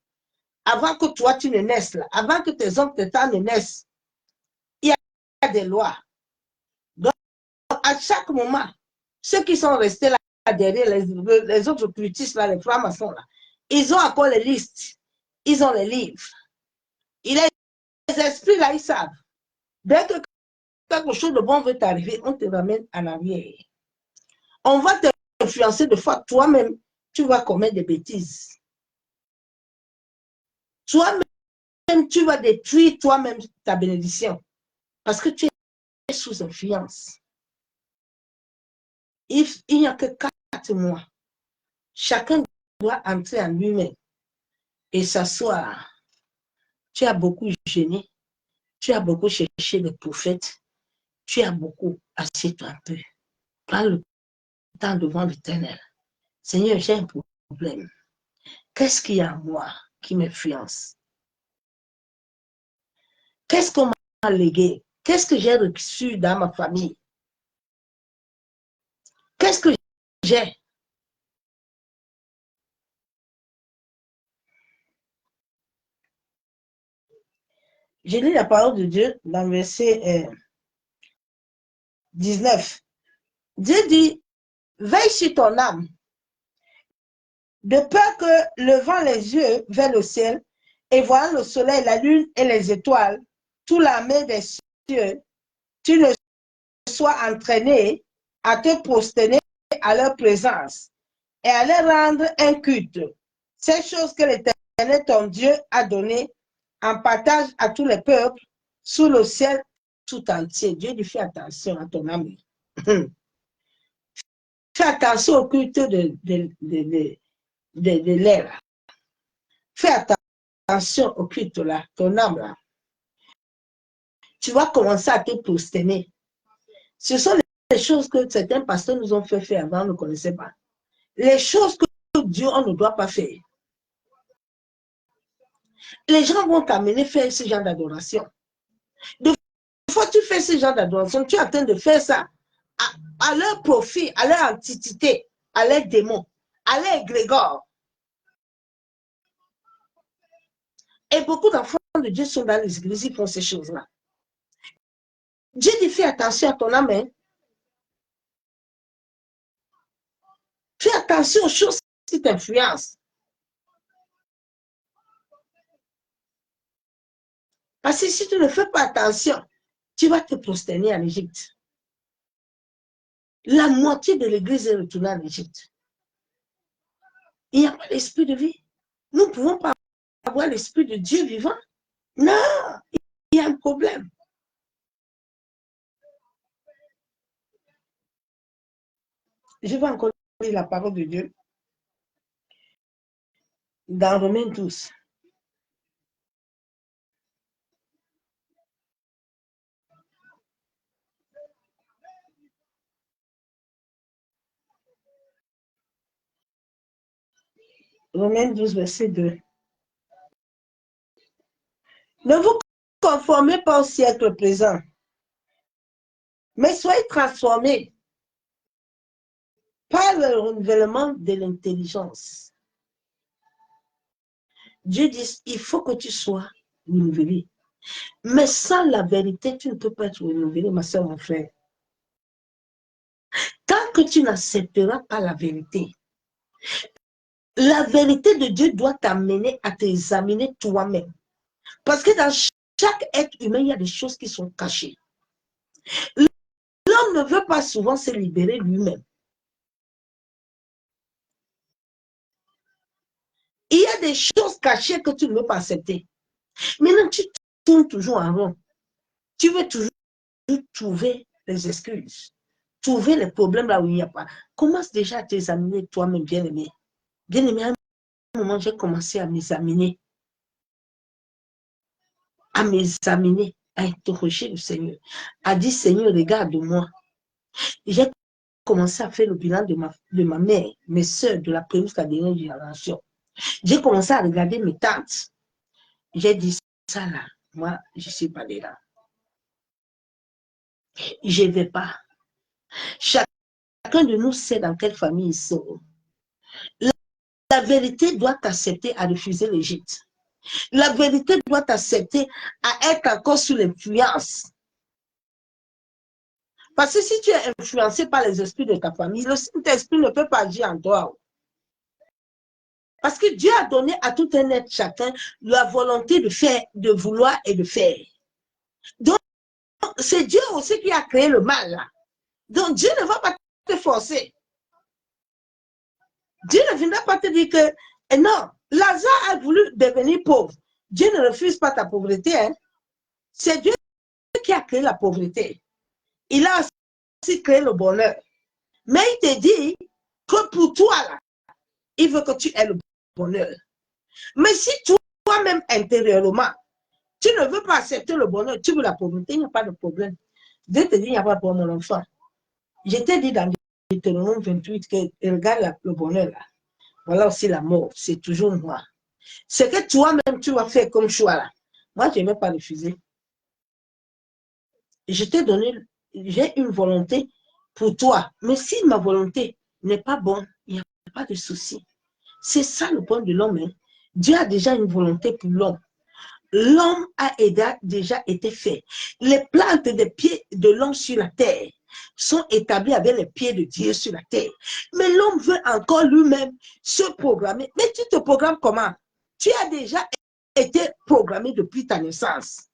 Avant que toi, tu ne naisses là, avant que tes oncles, tes tantes ne naissent, il y a des lois. Donc, à chaque moment, ceux qui sont restés là derrière, les autres cultistes, là, les francs-maçons, là, ils ont encore les listes, ils ont les livres. Les esprits, là, ils savent. Dès que quelque chose de bon veut t'arriver, on te ramène en arrière. On va t'influencer de fois, toi-même, tu vas commettre des bêtises. Toi-même, tu vas détruire toi-même ta bénédiction. Parce que tu es sous influence. Il n'y a que 4 mois. Chacun doit entrer en lui-même et s'asseoir. Tu as beaucoup gêné. Tu as beaucoup cherché les prophètes. Tu as beaucoup, assieds-toi un peu. Prends le temps devant l'Éternel. Seigneur, j'ai un problème. Qu'est-ce qu'il y a en moi qui m'influence? Qu'est-ce qu'on m'a légué? Qu'est-ce que j'ai reçu dans ma famille? Qu'est-ce que j'ai? J'ai lu la parole de Dieu dans le verset 19. Dieu dit, veille sur ton âme, de peur que, levant les yeux vers le ciel, et voyant le soleil, la lune et les étoiles, toute l'armée des cieux, tu ne sois entraîné à te prosterner à leur présence et à leur rendre un culte. Ces choses que l'Éternel, ton Dieu, a données en partage à tous les peuples sous le ciel tout entier. Dieu dit, fais attention à ton âme. Fais attention au culte de l'air. Fais attention au culte là, ton âme là. Tu vas commencer à te prosterner. Ce sont les choses que certains pasteurs nous ont fait faire avant, on ne connaissait pas. Les choses que Dieu, on ne doit pas faire. Les gens vont t'amener faire ce genre d'adoration. De fois, tu fais ce genre d'adoration, tu es en train de faire ça à leur profit, à leur antiquité, à leurs démons, à leur égrégore. Et beaucoup d'enfants de Dieu sont dans les églises, ils font ces choses-là. Dieu dit, fais attention à ton âme. Hein. Fais attention aux choses qui t'influencent. Parce que si tu ne fais pas attention, tu vas te prosterner en Égypte. La moitié de l'église est retournée en Égypte. Il n'y a pas l'esprit de vie. Nous ne pouvons pas avoir l'esprit de Dieu vivant. Non, il y a un problème. Je vais encore lire la parole de Dieu dans Romains 12. Romains 12, verset 2. Ne vous conformez pas au siècle présent, mais soyez transformés par le renouvellement de l'intelligence. Dieu dit, il faut que tu sois renouvelé. Mais sans la vérité, tu ne peux pas être renouvelé, ma soeur, mon frère. Tant que tu n'accepteras pas la vérité de Dieu doit t'amener à t'examiner toi-même. Parce que dans chaque être humain, il y a des choses qui sont cachées. L'homme ne veut pas souvent se libérer lui-même. Il y a des choses cachées que tu ne veux pas accepter. Maintenant, tu tournes toujours en rond. Tu veux toujours trouver les excuses, trouver les problèmes là où il n'y a pas. Commence déjà à t'examiner toi-même, bien-aimé. Bien-aimé, à un moment, j'ai commencé à m'examiner, à interroger le Seigneur, à dire, Seigneur, regarde-moi. J'ai commencé à faire le bilan de ma mère, mes soeurs, de la première jusqu'à la dernière génération. J'ai commencé à regarder mes tantes. J'ai dit, ça là, moi, je ne suis pas là. Je ne vais pas. Chacun de nous sait dans quelle famille ils sont. La vérité doit t'accepter à refuser l'Égypte. La vérité doit t'accepter à être encore sous l'influence. Parce que si tu es influencé par les esprits de ta famille, le Saint-Esprit ne peut pas agir en toi. Parce que Dieu a donné à tout un être chacun la volonté de faire, de vouloir et de faire. Donc, c'est Dieu aussi qui a créé le mal. Là. Donc, Dieu ne va pas te forcer. Dieu ne viendra pas te dire que, non, Lazare a voulu devenir pauvre. Dieu ne refuse pas ta pauvreté. Hein. C'est Dieu qui a créé la pauvreté. Il a aussi créé le bonheur. Mais il te dit que pour toi, là, il veut que tu aies le bonheur. Mais si toi-même intérieurement, tu ne veux pas accepter le bonheur, tu veux la pauvreté, il n'y a pas de problème. Dieu te dit, il n'y a pas de problème, mon enfant. Je t'ai dit dans Deutéronome 28 que regarde le bonheur là. Voilà aussi la mort, c'est toujours moi. Ce que toi-même tu vas faire comme choix là, moi je ne vais pas refuser. Je t'ai donné, j'ai une volonté pour toi. Mais si ma volonté n'est pas bonne, il n'y a pas de souci. C'est ça le point de l'homme. Hein. Dieu a déjà une volonté pour l'homme. L'homme a déjà été fait. Les plantes des pieds de l'homme sur la terre sont établies avec les pieds de Dieu sur la terre. Mais l'homme veut encore lui-même se programmer. Mais tu te programmes comment? Tu as déjà été programmé depuis ta naissance.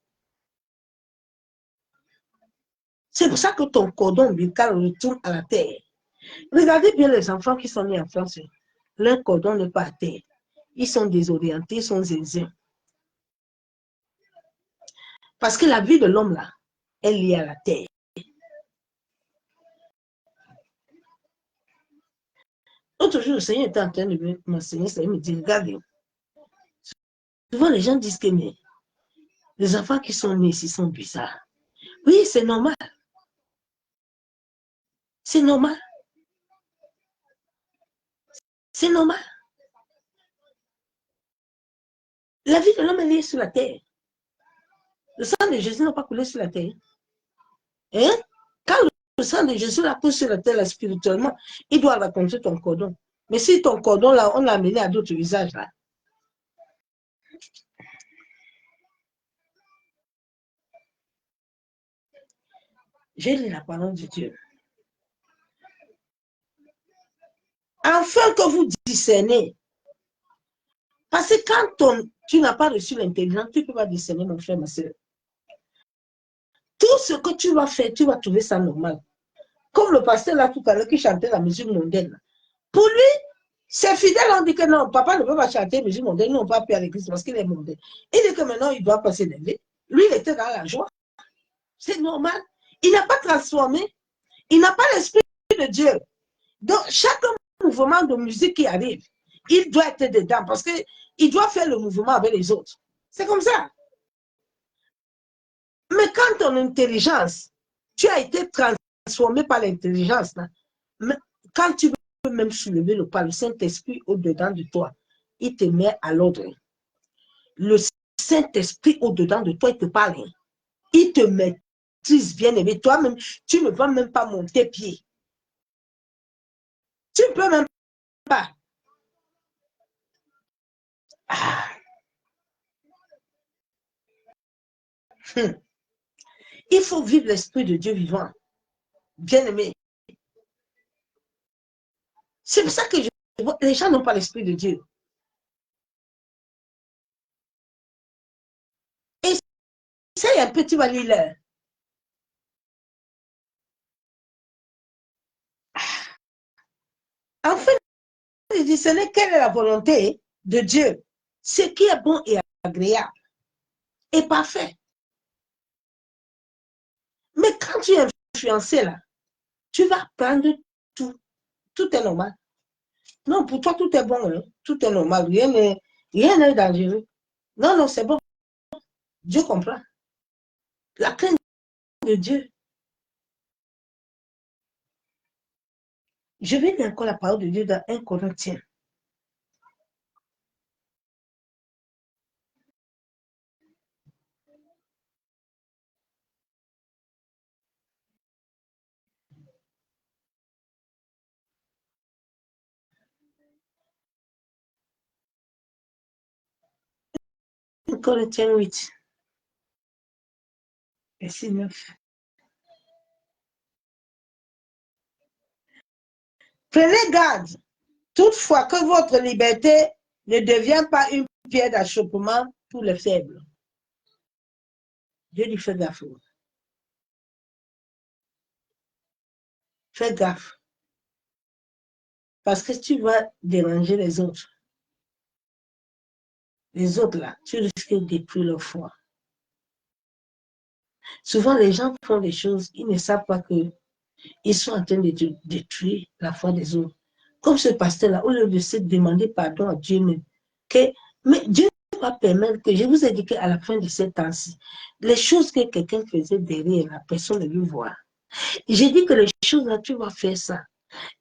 C'est pour ça que ton cordon ombilical retourne à la terre. Regardez bien les enfants qui sont nés en France. Leur cordon n'est pas à terre. Ils sont désorientés, ils sont zinzins. Parce que la vie de l'homme, là, est liée à la terre. L'autre jour, le Seigneur était en train de m'enseigner, il me dit, regardez, souvent les gens disent que mais, les enfants qui sont nés ici sont bizarres. Oui, c'est normal. C'est normal. C'est normal. La vie de l'homme est liée sur la terre. Le sang de Jésus n'a pas coulé sur la terre. Hein? Quand le sang de Jésus a coulé sur la terre là, spirituellement, il doit raconter ton cordon. Mais si ton cordon là, on l'a amené à d'autres usages là. J'ai lu la parole de Dieu. Afin que vous discernez. Parce que quand tu n'as pas reçu l'intelligence, tu ne peux pas discerner, mon frère, ma soeur. Tout ce que tu vas faire, tu vas trouver ça normal. Comme le pasteur là tout à l'heure qui chantait la musique mondaine. Pour lui, Ses fidèles ont dit que non, papa ne peut pas chanter musique mondaine, ils n'ont pas pu à l'église parce qu'il est mondain. Il dit que maintenant, il doit passer d'élever. Lui, il était dans la joie. C'est normal. Il n'a pas transformé. Il n'a pas l'esprit de Dieu. Donc, chaque mouvement de musique qui arrive, il doit être dedans parce qu'il doit faire le mouvement avec les autres. C'est comme ça. Mais quand ton intelligence, tu as été transformé par l'intelligence, quand tu veux même soulever le pas, le Saint-Esprit au-dedans de toi, il te met à l'ordre. Le Saint-Esprit au-dedans de toi, il te parle. Il te maîtrise, bien aimé. Toi-même, tu ne peux même pas monter pied. Tu ne peux même pas. Ah. Il faut vivre l'Esprit de Dieu vivant. Bien aimé. C'est pour ça que les gens n'ont pas l'Esprit de Dieu. Essaye un peu, tu vas lire. En fait, de discerner quelle est la volonté de Dieu, ce qui est bon et agréable et parfait. Mais quand tu es influencé là, tu vas prendre tout. Tout est normal. Non, pour toi, tout est bon. Hein? Tout est normal. Rien n'est dangereux. Non, non, c'est bon. Dieu comprend. La crainte de Dieu. Je vais lire encore la parole de Dieu dans 1 Corinthiens. Corinthiens 8, verset 9. Prenez garde, toutefois, que votre liberté ne devienne pas une pierre d'achoppement pour les faibles. Dieu lui fait gaffe. Fais gaffe. Parce que tu vas déranger les autres. Les autres, là, tu risques de détruire leur foi. Souvent, les gens font des choses, ils ne savent pas qu'ils sont en train de détruire la foi des autres. Comme ce pasteur-là, au lieu de se demander pardon à Dieu, mais Dieu va permettre que, je vous ai dit qu'à la fin de ce temps-ci, les choses que quelqu'un faisait derrière, la personne ne lui voit. J'ai dit que les choses là, tu vas faire ça.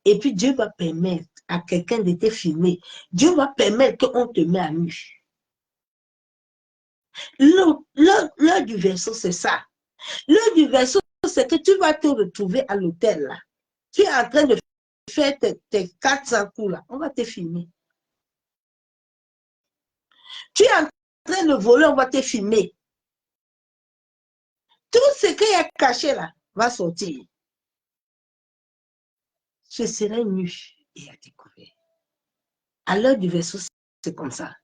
Et puis Dieu va permettre à quelqu'un de te filmer. Dieu va permettre qu'on te met à nu. L'heure du verso, c'est ça. L'heure du verso, c'est que tu vas te retrouver à l'hôtel là. Tu es en train de faire tes 400 coups là. On va te filmer. Tu es en train de voler, on va te filmer. Tout ce qui est caché là va sortir. Je serai nu et à découvrir. À l'heure du verso, c'est comme ça.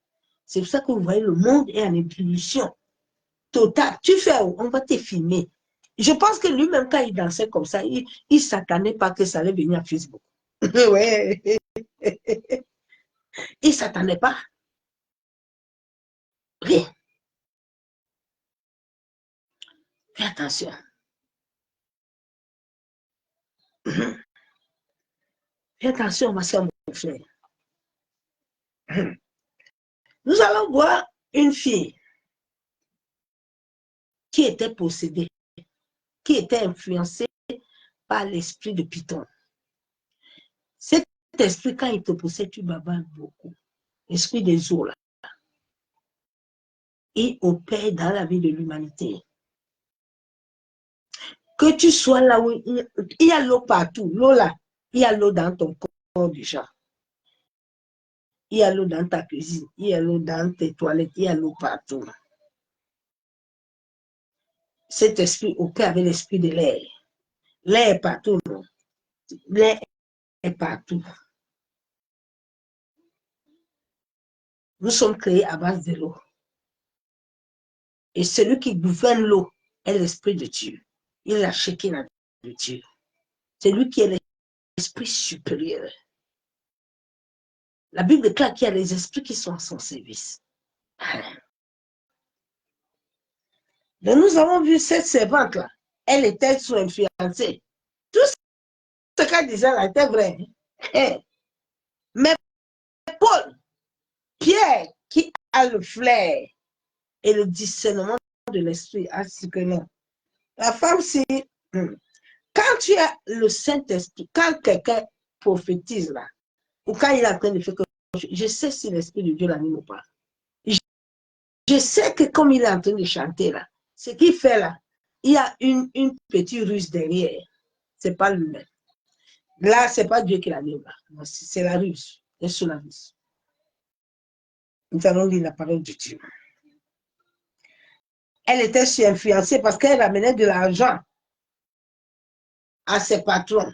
C'est pour ça que vous voyez, le monde est en ébullition totale. Tu fais, on va te filmer. Je pense que lui-même, quand il dansait comme ça, il ne s'attendait pas que ça allait venir à Facebook. Ouais. Il ne s'attendait pas. Rien. Fais attention. Fais attention, ma soeur, mon frère. Nous allons voir une fille qui était possédée, qui était influencée par l'esprit de Python. Cet esprit, quand il te possède, tu babales beaucoup. L'esprit des eaux, là. Il opère dans la vie de l'humanité. Que tu sois là où il y a l'eau partout. L'eau là, il y a l'eau dans ton corps déjà. Il y a l'eau dans ta cuisine. Il y a l'eau dans tes toilettes. Il y a l'eau partout. Cet esprit opère avec l'esprit de l'air. L'air est partout. L'air est partout. Nous sommes créés à base de l'eau. Et celui qui gouverne l'eau est l'esprit de Dieu. Il est la Shekinah de Dieu. C'est lui qui est l'esprit supérieur. La Bible déclare qu'il y a les esprits qui sont à son service. Donc nous avons vu cette servante-là. Elle était sous influencée. Tout ce qu'elle disait là était vrai. Mais Paul, Pierre, qui a le flair et le discernement de l'esprit, a dit que non. La femme, si, quand tu as le Saint-Esprit, quand quelqu'un prophétise là, ou quand il est en train de faire quelque chose, je sais si l'Esprit de Dieu l'anime ou pas. Je sais que comme il est en train de chanter là, ce qu'il fait là, il y a une petite ruse derrière. Ce n'est pas lui-même. Là, ce n'est pas Dieu qui l'anime là. C'est la ruse. C'est sous la ruse. Nous allons lire la parole de Dieu. Elle était influencée parce qu'elle ramenait de l'argent à ses patrons.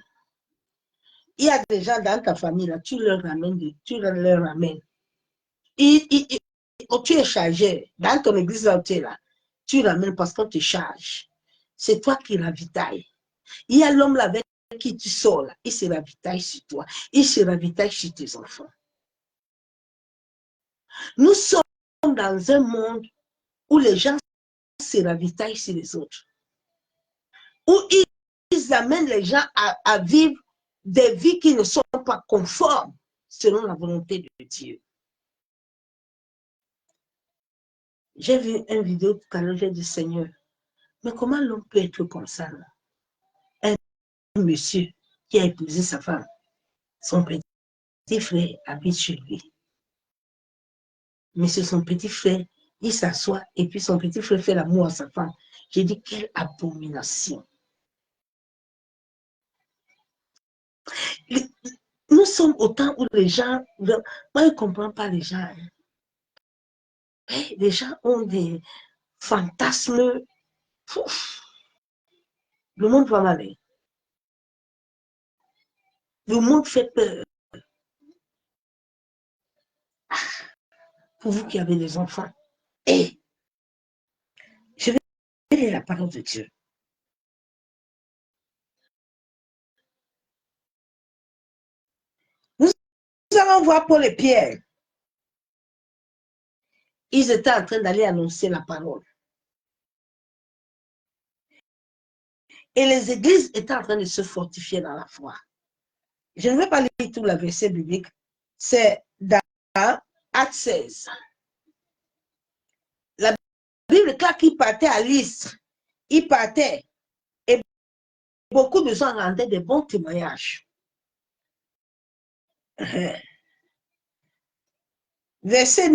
Il y a des gens dans ta famille, là, tu leur ramènes. Tu es chargé. Dans ton église, là, tu es là. Tu ramènes parce qu'on te charge. C'est toi qui ravitailles. Il y a l'homme là avec qui tu sors, là. Il se ravitaille sur toi. Il se ravitaille sur tes enfants. Nous sommes dans un monde où les gens se ravitaillent sur les autres. Où ils amènent les gens à vivre des vies qui ne sont pas conformes selon la volonté de Dieu. J'ai vu une vidéo tout à l'heure, j'ai dit, Seigneur, mais comment l'homme peut être comme ça là? Un monsieur qui a épousé sa femme, son petit frère habite chez lui. Mais c'est son petit frère, il s'assoit et puis son petit frère fait l'amour à sa femme. J'ai dit, quelle abomination. Nous sommes au temps où les gens, moi je ne comprends pas les gens. Les gens ont des fantasmes. Le monde va mal. Le monde fait peur. Pour vous qui avez des enfants. Et je vais lire la parole de Dieu. Nous allons voir Paul et Pierre. Ils étaient en train d'aller annoncer la parole. Et les églises étaient en train de se fortifier dans la foi. Je ne vais pas lire tout le verset biblique. C'est dans Acte 16. La Bible, quand il partait à Lystre, il partait et beaucoup de gens rendaient des bons témoignages. Verset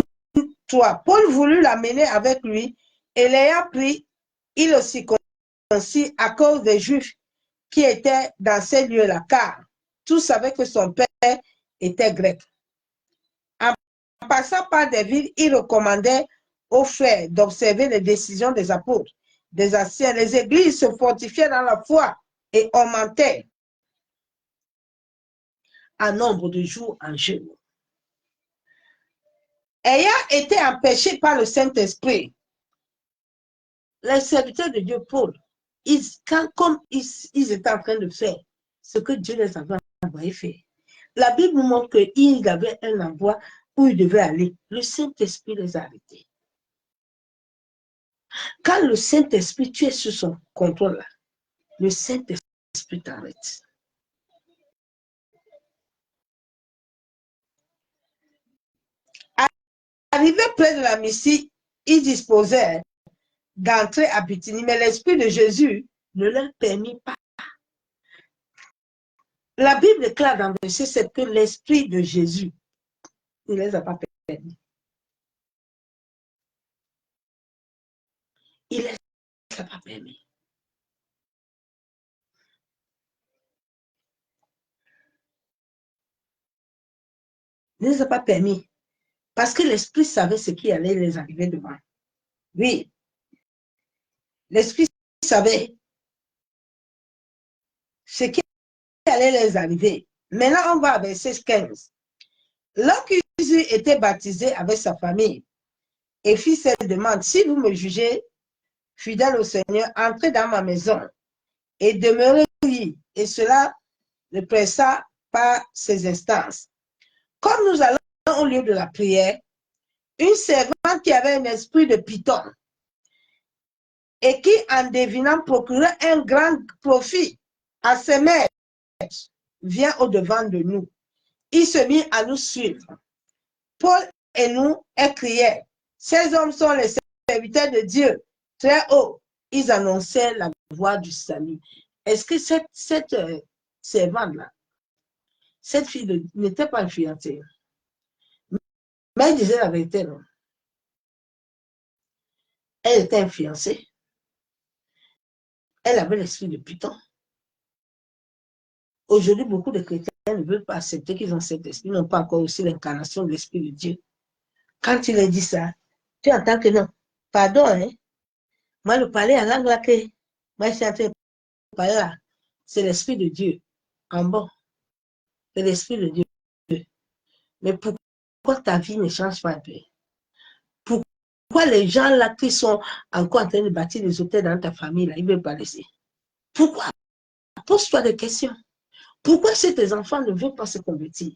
3. Paul voulut l'amener avec lui et l'ayant pris, il le circoncis à cause des Juifs qui étaient dans ces lieux-là, car tous savaient que son père était grec. En passant par des villes, il recommandait aux frères d'observer les décisions des apôtres, des anciens. Les églises se fortifiaient dans la foi et augmentaient en nombre de jours en jour. Ayant été empêchés par le Saint-Esprit, les serviteurs de Dieu, Paul, comme ils étaient en train de faire ce que Dieu les avait envoyés faire, la Bible nous montre qu'ils avaient un endroit où ils devaient aller. Le Saint-Esprit les a arrêtés. Quand le Saint-Esprit, tu es sous son contrôle, le Saint-Esprit t'arrête. Arrivé près de la Mysie, ils disposaient d'entrer à Bithynie, mais l'Esprit de Jésus ne leur permit pas. La Bible déclare dans le verset 7 que l'Esprit de Jésus ne les a pas permis. Il ne les a pas permis. Il ne les a pas permis. Parce que l'Esprit savait ce qui allait les arriver devant. Oui. L'Esprit savait ce qui allait les arriver. Maintenant, on va à verset 15. Lorsqu'il était baptisé avec sa famille et fit cette demande, si vous me jugez fidèle au Seigneur, entrez dans ma maison et demeurez-y. Et cela le pressa par ses instances. Comme nous allons au lieu de la prière, une servante qui avait un esprit de python et qui, en devinant, procurait un grand profit à ses maîtres, vient au-devant de nous. Il se mit à nous suivre. Paul et nous criaient. Ces hommes sont les serviteurs de Dieu. Très haut, ils annonçaient la voix du salut. Est-ce que cette servante-là, cette fille n'était pas fiancée? Mais elle disait la vérité, non? Elle était influencée. Elle avait l'esprit de Python. Aujourd'hui, beaucoup de chrétiens ne veulent pas accepter qu'ils ont cet esprit, n'ont pas encore aussi l'incarnation de l'esprit de Dieu. Quand il leur dit ça, tu entends que non. Pardon, hein? Moi, le parler en langue là que moi, je suis en train de parler là, c'est l'esprit de Dieu. En bon, c'est l'esprit de Dieu. Mais pourquoi ta vie ne change pas un peu? Pourquoi les gens là qui sont encore en train de bâtir des hôtels dans ta famille, là, ils ne veulent pas laisser? Pourquoi? Pose-toi des questions. Pourquoi si tes enfants ne veulent pas se convertir?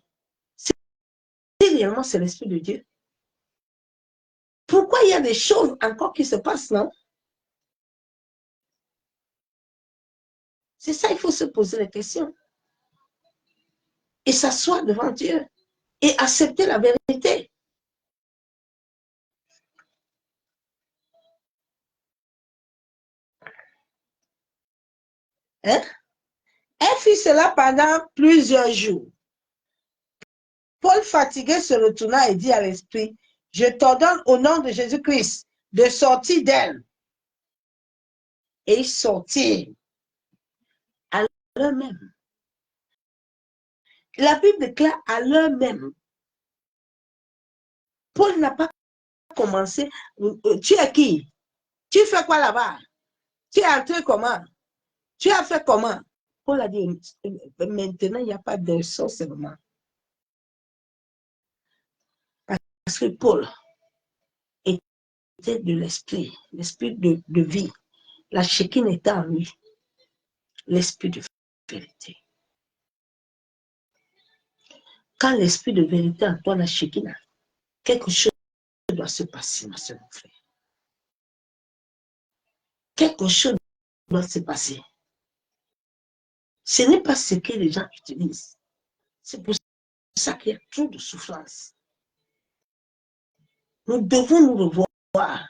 Si réellement c'est l'esprit de Dieu. Pourquoi il y a des choses encore qui se passent, non? C'est ça, il faut se poser les questions. Et s'asseoir devant Dieu. Et accepter la vérité. Hein? Elle fit cela pendant plusieurs jours. Paul, fatigué, se retourna et dit à l'esprit, je t'ordonne au nom de Jésus-Christ de sortir d'elle. Et il sortit à l'heure même. La Bible déclare à l'heure même. Paul n'a pas commencé. Tu es qui? Tu fais quoi là-bas? Tu es entré comment? Tu as fait comment? Paul a dit, maintenant, il n'y a pas de sorcellement. Parce que Paul était de l'esprit de vie. La Shekinah était en lui. L'esprit de vérité. Quand l'esprit de vérité en toi, la Shekinah, quelque chose doit se passer, ma soeur, mon frère. Quelque chose doit se passer. Ce n'est pas ce que les gens utilisent. C'est pour ça qu'il y a trop de souffrance. Nous devons nous revoir.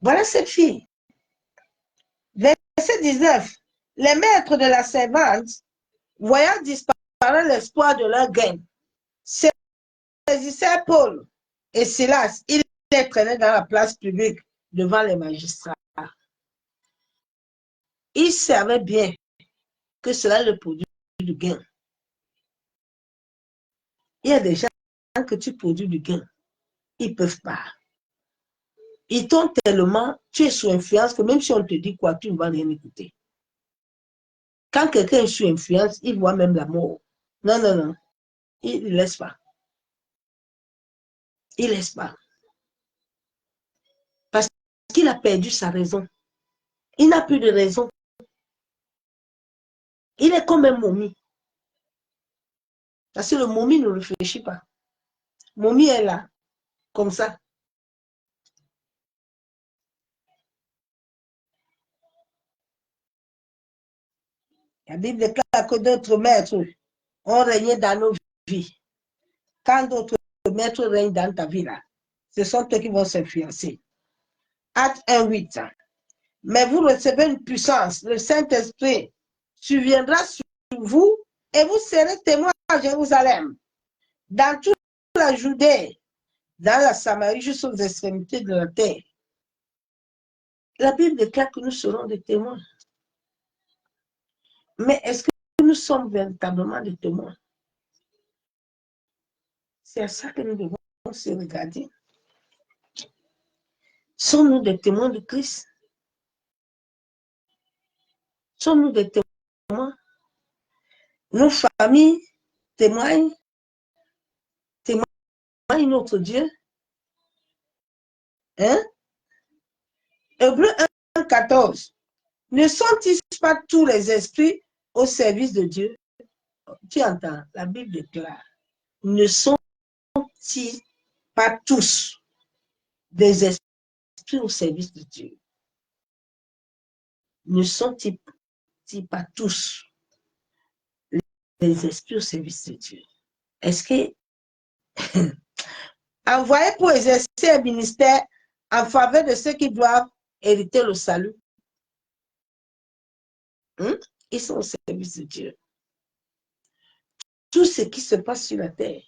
Voilà cette fille. Verset 19. Les maîtres de la servante, voyant disparaître l'espoir de leur gain, saisissaient Paul et Silas. Ils les traînaient dans la place publique devant les magistrats. Ils savaient bien que cela le produit du gain. Il y a des gens que tu produis du gain. Ils ne peuvent pas. Ils t'ont tellement, tu es sous influence que même si on te dit quoi, tu ne vas rien écouter. Quand quelqu'un est sous influence, il voit même la mort. Non, non, non. Il ne laisse pas. Il ne laisse pas. Parce qu'il a perdu sa raison. Il n'a plus de raison. Il est comme un momie. Parce que le momie ne réfléchit pas. Momie est là, comme ça. La Bible déclare que d'autres maîtres ont régné dans nos vies. Quand d'autres maîtres règnent dans ta vie, là, ce sont eux qui vont s'influencer. Acte 1:8. Mais vous recevez une puissance, le Saint-Esprit surviendra sur vous et vous serez témoins à Jérusalem, dans toute la Judée, dans la Samarie, jusqu'aux extrémités de la terre. La Bible déclare que nous serons des témoins. Mais est-ce que nous sommes véritablement des témoins? C'est à ça que nous devons se regarder. Sommes-nous des témoins de Christ? Sommes-nous des témoins? Nos familles témoignent notre Dieu. Hein? Hébreux 1:14. Ne sont-ils pas tous les esprits au service de Dieu? tu entends, la Bible déclare, ne sont-ils pas tous des esprits au service de Dieu? Ne sont-ils pas tous des esprits au service de Dieu? Est-ce que envoyés pour exercer un ministère en faveur de ceux qui doivent hériter le salut, ils sont au service de Dieu. Tout ce qui se passe sur la terre,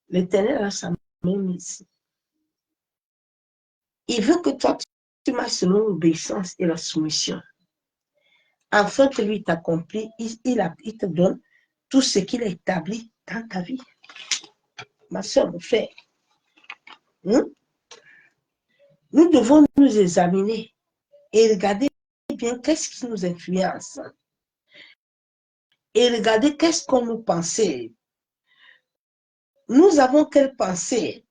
l'Éternel a sa main mise. Il veut que toi, tu marches selon l'obéissance et la soumission. Afin que lui t'accomplit, il te donne tout ce qu'il a établi dans ta vie. Ma soeur, mon frère, nous devons nous examiner et regarder bien qu'est-ce qui nous influence. Et regarder qu'est-ce qu'on nous pensait. Nous avons quelle pensée?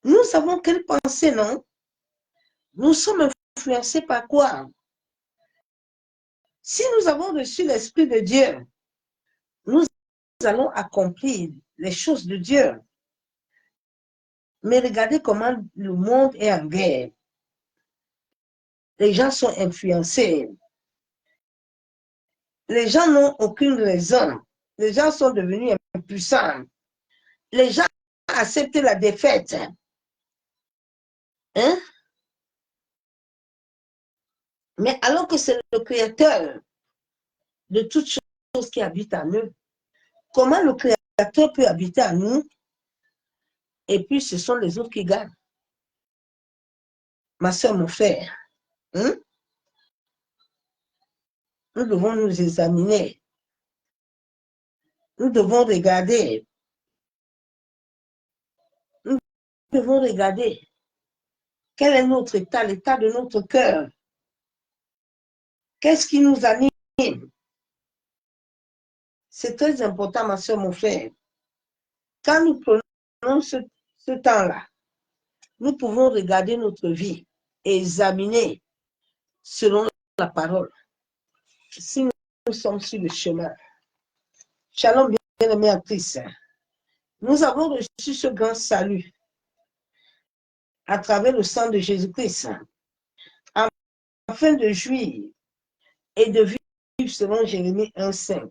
Nous avons quelle pensée, non? Nous sommes influencés par quoi? Si nous avons reçu l'Esprit de Dieu, nous allons accomplir les choses de Dieu. Mais regardez comment le monde est en guerre. Les gens sont influencés. Les gens n'ont aucune raison. Les gens sont devenus impuissants. Les gens acceptent la défaite. Hein? Mais alors que c'est le Créateur de toutes choses qui habitent en eux, comment le Créateur peut habiter en nous et puis ce sont les autres qui gagnent? Ma soeur, mon frère, nous devons nous examiner. Nous devons regarder. Nous devons regarder quel est notre état, l'état de notre cœur. Qu'est-ce qui nous anime? C'est très important, ma soeur, mon frère. Quand nous prenons ce temps-là, nous pouvons regarder notre vie et examiner selon la parole si nous sommes sur le chemin. Shalom, bien-aimé en Christ. Nous avons reçu ce grand salut à travers le sang de Jésus-Christ afin de jouir et de vivre selon Jérémie 1,5.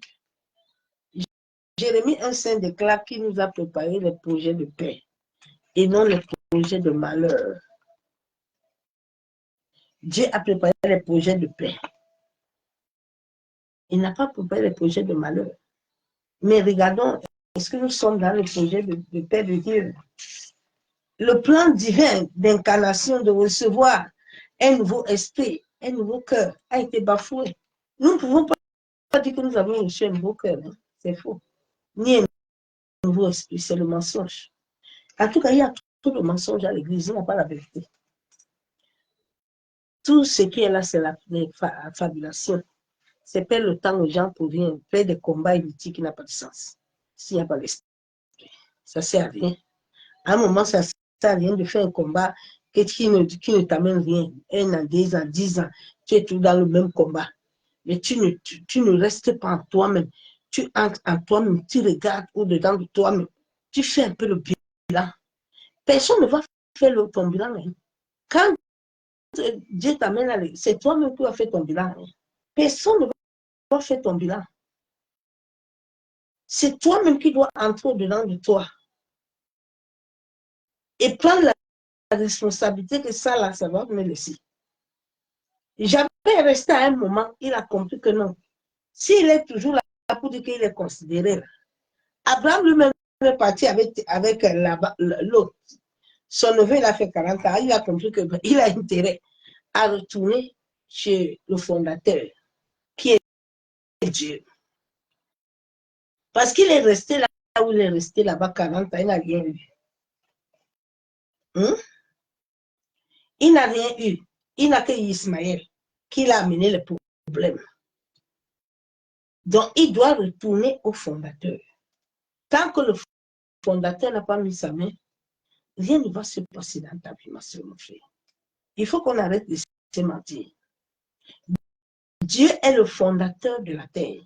Jérémie 1,5 déclare qu'il nous a préparé les projets de paix et non les projets de malheur. Dieu a préparé les projets de paix. Il n'a pas préparé les projets de malheur. Mais regardons, est-ce que nous sommes dans le projet de paix de Dieu? Le plan divin d'incarnation de recevoir un nouveau esprit, un nouveau cœur a été bafoué. Nous ne pouvons pas dire que nous avons reçu un nouveau cœur. Hein? C'est faux. Ni un nouveau esprit, c'est le mensonge. En tout cas, il y a tout le mensonge à l'église, il n'y a pas la vérité. Tout ce qui est là, c'est la fabulation. C'est perdre le temps aux gens pour rien, faire des combats inutiles qui n'ont pas de sens. S'il n'y a pas l'esprit, ça ne sert à rien. À un moment, ça ne sert à rien de faire un combat qui ne t'amène rien. 1 an, 2 ans, 10 ans, tu es tout dans le même combat. Mais tu ne restes pas en toi-même. Tu entres en toi-même, tu regardes au-dedans de toi-même. Tu fais un peu le bilan. Personne ne va faire ton bilan. Hein. Quand Dieu t'amène à l'église, c'est toi-même qui vas faire ton bilan. Hein. Personne ne va faire ton bilan. C'est toi-même qui dois entrer au-dedans de toi. Et prendre la responsabilité que ça, là, ça va me laisser. J'avais resté à un moment, il a compris que non. S'il est toujours là pour dire qu'il est considéré, là. Abraham lui-même est parti avec l'autre. Son neveu, il a fait 40 ans, il a compris qu'il a intérêt à retourner chez le fondateur, qui est Dieu. Parce qu'il est resté là où il est resté là-bas 40 ans, il n'a rien eu. Il n'a rien eu. Il n'a que Ismaël qui l'a amené le problème. Donc, il doit retourner au fondateur. Tant que le fondateur n'a pas mis sa main, rien ne va se passer dans ta vie, ma soeur, mon frère. Il faut qu'on arrête de se mentir. Dieu est le fondateur de la terre.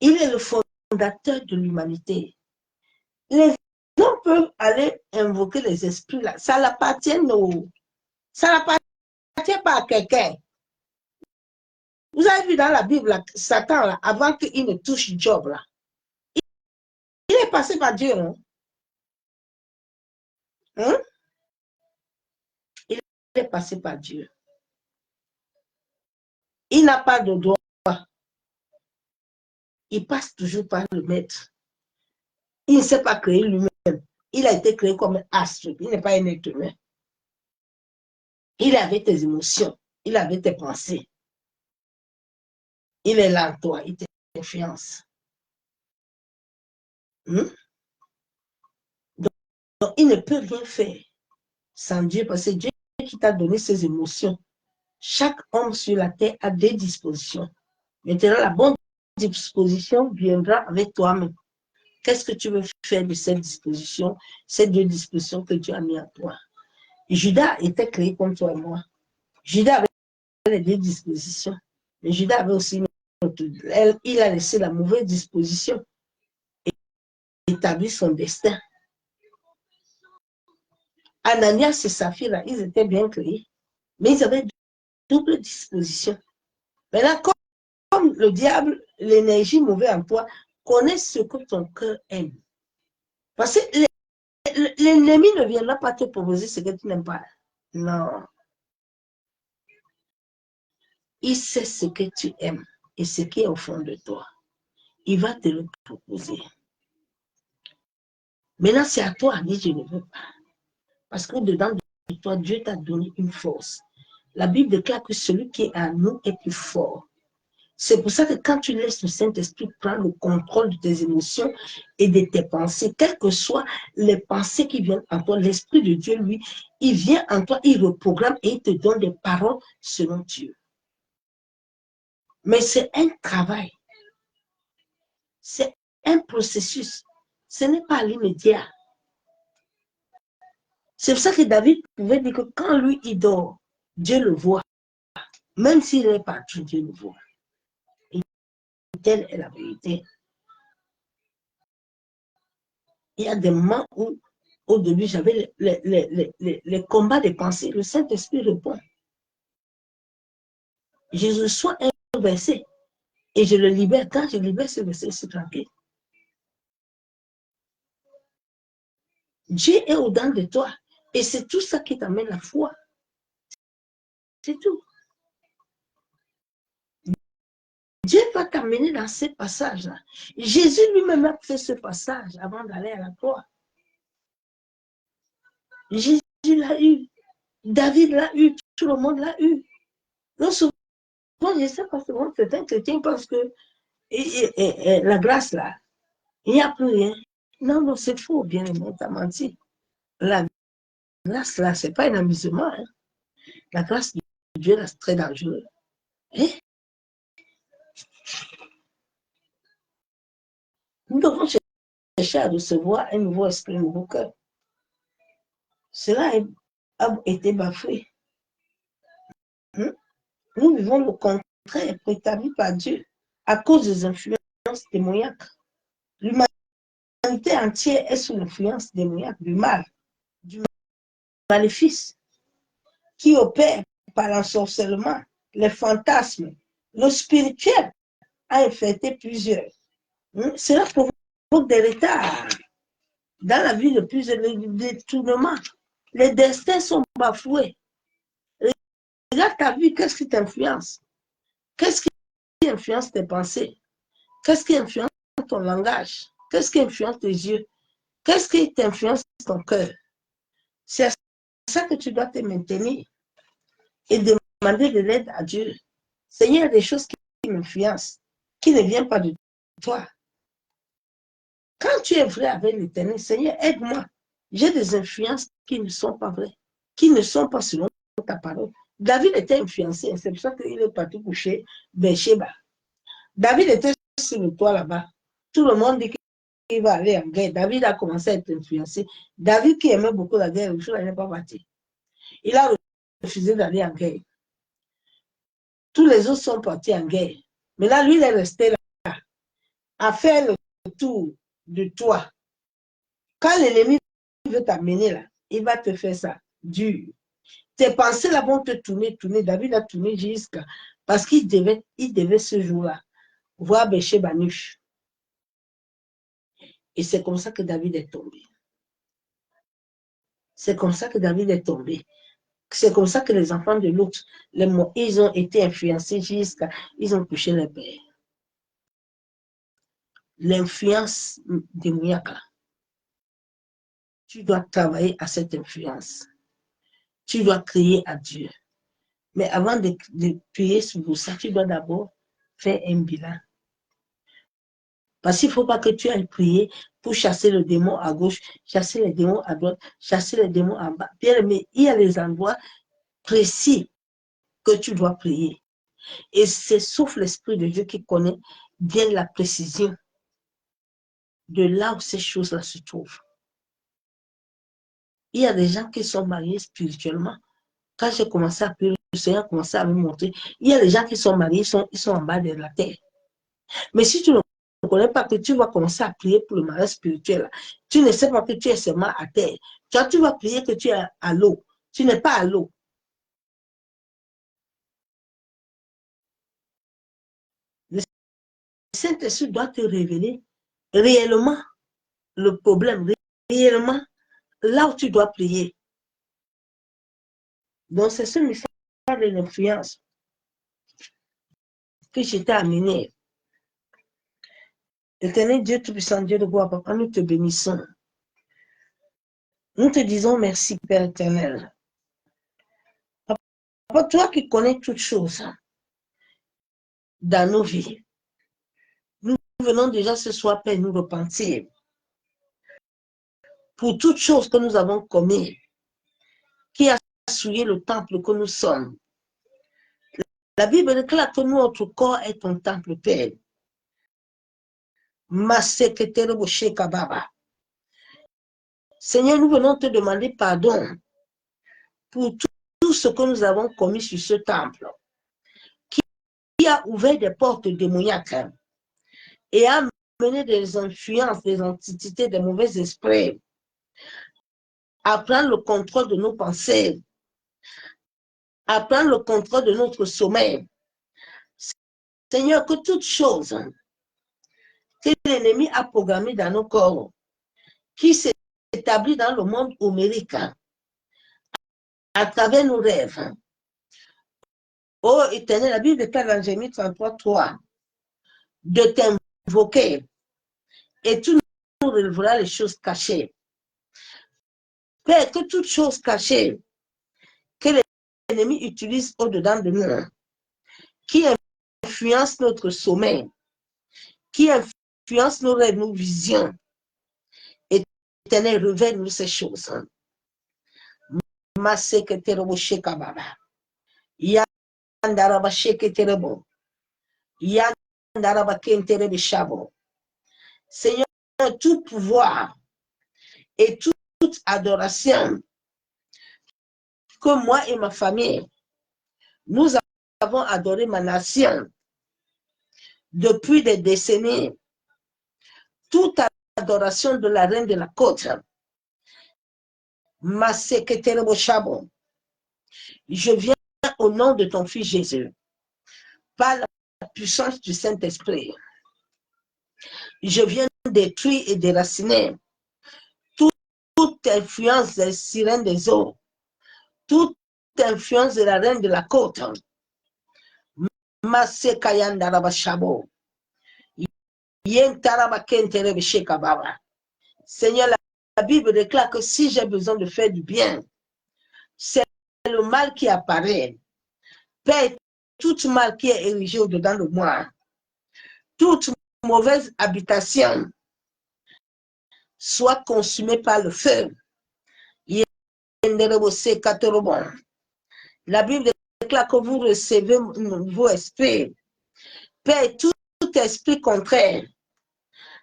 Il est le fondateur de l'humanité. Les hommes peuvent aller invoquer les esprits là. Ça n'appartient pas à quelqu'un. Vous avez vu dans la Bible, là, Satan, là, avant qu'il ne touche Job, là, il est passé par Dieu. Hein? Il est passé par Dieu. Il n'a pas de droit. Il passe toujours par le maître. Il ne s'est pas créé lui-même. Il a été créé comme un astre. Il n'est pas un être humain. Il avait tes émotions. Il avait tes pensées. Il est là en toi. Il t'influence. Donc, il ne peut rien faire sans Dieu parce que Dieu qui t'a donné ses émotions. Chaque homme sur la terre a des dispositions. Maintenant, la bonne disposition viendra avec toi-même. Qu'est-ce que tu veux faire de cette disposition, ces deux dispositions que Dieu a mis en toi? Judas était créé comme toi et moi. Judas avait les deux dispositions. Mais Judas avait aussi il a laissé la mauvaise disposition et établi son destin. Ananias et Saphira, ils étaient bien créés, mais ils avaient double disposition. Maintenant, comme le diable, l'énergie mauvaise en toi, connaît ce que ton cœur aime. Parce que l'ennemi ne viendra pas te proposer ce que tu n'aimes pas. Non. Il sait ce que tu aimes et ce qui est au fond de toi. Il va te le proposer. Maintenant, c'est à toi de dire je ne veux pas. Parce qu'au-dedans de toi, Dieu t'a donné une force. La Bible déclare que celui qui est en nous est plus fort. C'est pour ça que quand tu laisses le Saint-Esprit prendre le contrôle de tes émotions et de tes pensées, quelles que soient les pensées qui viennent en toi, l'Esprit de Dieu, lui, il vient en toi, il reprogramme et il te donne des paroles selon Dieu. Mais c'est un travail. C'est un processus. Ce n'est pas l'immédiat. C'est pour ça que David pouvait dire que quand lui, il dort, Dieu le voit. Même s'il n'est pas Dieu, Dieu le voit. Et telle est la vérité. Il y a des moments où, au début, j'avais les combats des pensées. Le Saint-Esprit répond. Je reçois un verset et je le libère. Quand je libère ce verset, c'est tranquille. Dieu est au-dedans de toi. Et c'est tout ça qui t'amène la foi. C'est tout. Dieu va t'amener dans ces passages-là. Jésus lui-même a fait ce passage avant d'aller à la croix. Jésus l'a eu. David l'a eu. Tout le monde l'a eu. Donc souvent, je sais pas souvent, certains chrétiens pensent que la grâce là, il n'y a plus rien. Non, non, c'est faux, bien aimé, t'as menti. La grâce là, c'est pas un amusement. Hein. La grâce de Dieu là, c'est très dangereux. Hein? Nous devons chercher à recevoir un nouveau esprit, un nouveau cœur. Cela a été bafoué. Hein? Nous vivons le contraire établi par Dieu à cause des influences démoniaques. L'humanité entière est sous l'influence démoniaque du mal, du maléfice, qui opère par l'ensorcellement, les fantasmes. Le spirituel a infecté plusieurs. Cela provoque des retards dans la vie de plusieurs détournements. Les destins sont bafoués. Regarde ta vie, qu'est-ce qui t'influence? Qu'est-ce qui influence tes pensées? Qu'est-ce qui influence ton langage? Qu'est-ce qui influence tes yeux? Qu'est-ce qui t'influence ton cœur? C'est à ça que tu dois te maintenir et demander de l'aide à Dieu. Seigneur, des choses qui m'influencent, qui ne viennent pas de toi. Quand tu es vrai avec l'Éternel, Seigneur, aide-moi. J'ai des influences qui ne sont pas vraies, qui ne sont pas selon ta parole. David était influencé, c'est pour ça qu'il est parti coucher Bathsheba. David était sur le toit là-bas. Tout le monde dit qu'il va aller en guerre. David a commencé à être influencé. David qui aimait beaucoup la guerre, il n'est pas parti. Il a refusé d'aller en guerre. Tous les autres sont partis en guerre. Mais là, lui, il est resté là. à faire le tour de toi. Quand l'ennemi veut t'amener là, il va te faire ça, dur. Tes pensées là vont te tourner. David a tourné jusqu'à... Parce qu'il devait ce jour-là voir Béché-Banuch. Et c'est comme ça que David est tombé. C'est comme ça que David est tombé. C'est comme ça que les enfants de l'autre, ils ont été influencés jusqu'à... Ils ont touché les pères. L'influence démoniaque là. Tu dois travailler à cette influence. Tu dois crier à Dieu. Mais avant de prier sur ça, tu dois d'abord faire un bilan. Parce qu'il ne faut pas que tu ailles prier pour chasser le démon à gauche, chasser les démons à droite, chasser les démons en bas. Bien, mais il y a les endroits précis que tu dois prier. Et c'est sauf l'Esprit de Dieu qui connaît bien la précision de là où ces choses-là se trouvent. Il y a des gens qui sont mariés spirituellement. Quand j'ai commencé à prier, le Seigneur a commencé à me montrer. Il y a des gens qui sont mariés, ils sont en bas de la terre. Mais si tu ne connais pas que tu vas commencer à prier pour le mariage spirituel, tu ne sais pas que tu es seulement à terre. Tu vas prier que tu es à l'eau. Tu n'es pas à l'eau. Le Saint-Esprit doit te révéler réellement le problème, réellement là où tu dois prier. Donc, c'est ce message de l'influence que je t'ai amené. Éternel Dieu Tout-Puissant, Dieu de gloire, Papa, nous te bénissons. Nous te disons merci, Père éternel. Papa, toi qui connais toutes choses dans nos vies, nous venons déjà ce soir, Père, nous repentir pour toutes choses que nous avons commises, qui a souillé le temple que nous sommes. La Bible déclare que notre corps est ton temple, Père. Seigneur, nous venons te demander pardon pour tout ce que nous avons commis sur ce temple, qui a ouvert des portes démoniaques et a mené des influences, des entités, des mauvais esprits à prendre le contrôle de nos pensées, à prendre le contrôle de notre sommeil. Seigneur, que toute chose que l'ennemi a programmée dans nos corps, qui s'établit dans le monde homérique, à travers nos rêves. Oh Éternel, la Bible déclare dans Jérémie 33, 3, de t'invoquer et tu nous révéleras les choses cachées. Père, que toutes choses cachées que l'ennemi utilise au-dedans de nous, qui influencent notre sommeil, qui influencent nos rêves, nos visions, Éternel, révèle-nous ces choses. Maseketerebo shekababa. Yandaraba sheketerebo. Yandaraba kenterebe shabo. Seigneur, tout pouvoir et toute adoration que moi et ma famille, nous avons adoré ma nation depuis des décennies. Toute adoration de la reine de la côte, Maseketerebo shabo. Je viens au nom de ton fils Jésus, par la puissance du Saint-Esprit. Je viens détruire et déraciner toute influence des sirènes des eaux, toute influence de la reine de la côte. Seigneur, la Bible déclare que si j'ai besoin de faire du bien, c'est le mal qui apparaît. Père, toute mal qui est érigé au-dedans de moi, toute mauvaise habitation, soit consumée par le feu. La Bible déclare que vous recevez vos esprits. Père, tout esprit contraire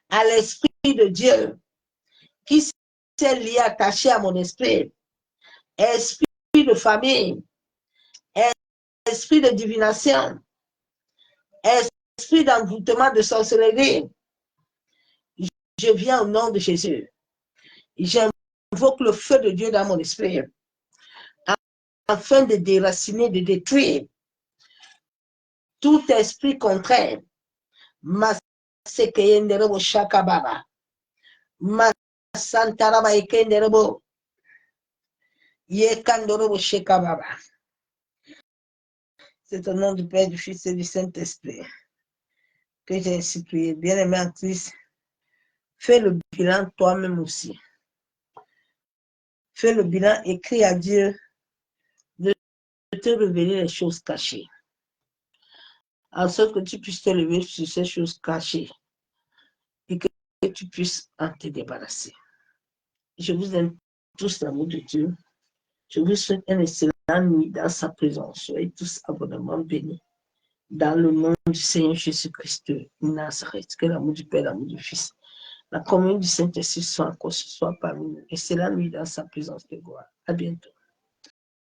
à l'esprit de Dieu qui s'est lié, attaché à mon esprit, esprit de famille, esprit de divination, esprit d'envoûtement de sorcellerie, je viens au nom de Jésus. J'invoque le feu de Dieu dans mon esprit afin de déraciner, de détruire tout esprit contraire. Masekeyenderebo shakababa. Masantaraba ekenderebo. Yekandorobo shekababa. C'est au nom du Père, du Fils et du Saint-Esprit que j'ai ainsi prié. Bien-aimé en Christ, fais le bilan toi-même aussi. Fais le bilan, écris à Dieu de te révéler les choses cachées, en sorte que tu puisses te lever sur ces choses cachées et que tu puisses en te débarrasser. Je vous aime tous l'amour de Dieu. Je vous souhaite une excellente nuit dans sa présence. Soyez tous abondamment bénis. Dans le nom du Seigneur Jésus-Christ de Nazareth, que l'amour du Père, l'amour du Fils, la communion du Saint-Esprit soit encore ce soir parmi nous. Excellente nuit dans sa présence de gloire. À bientôt.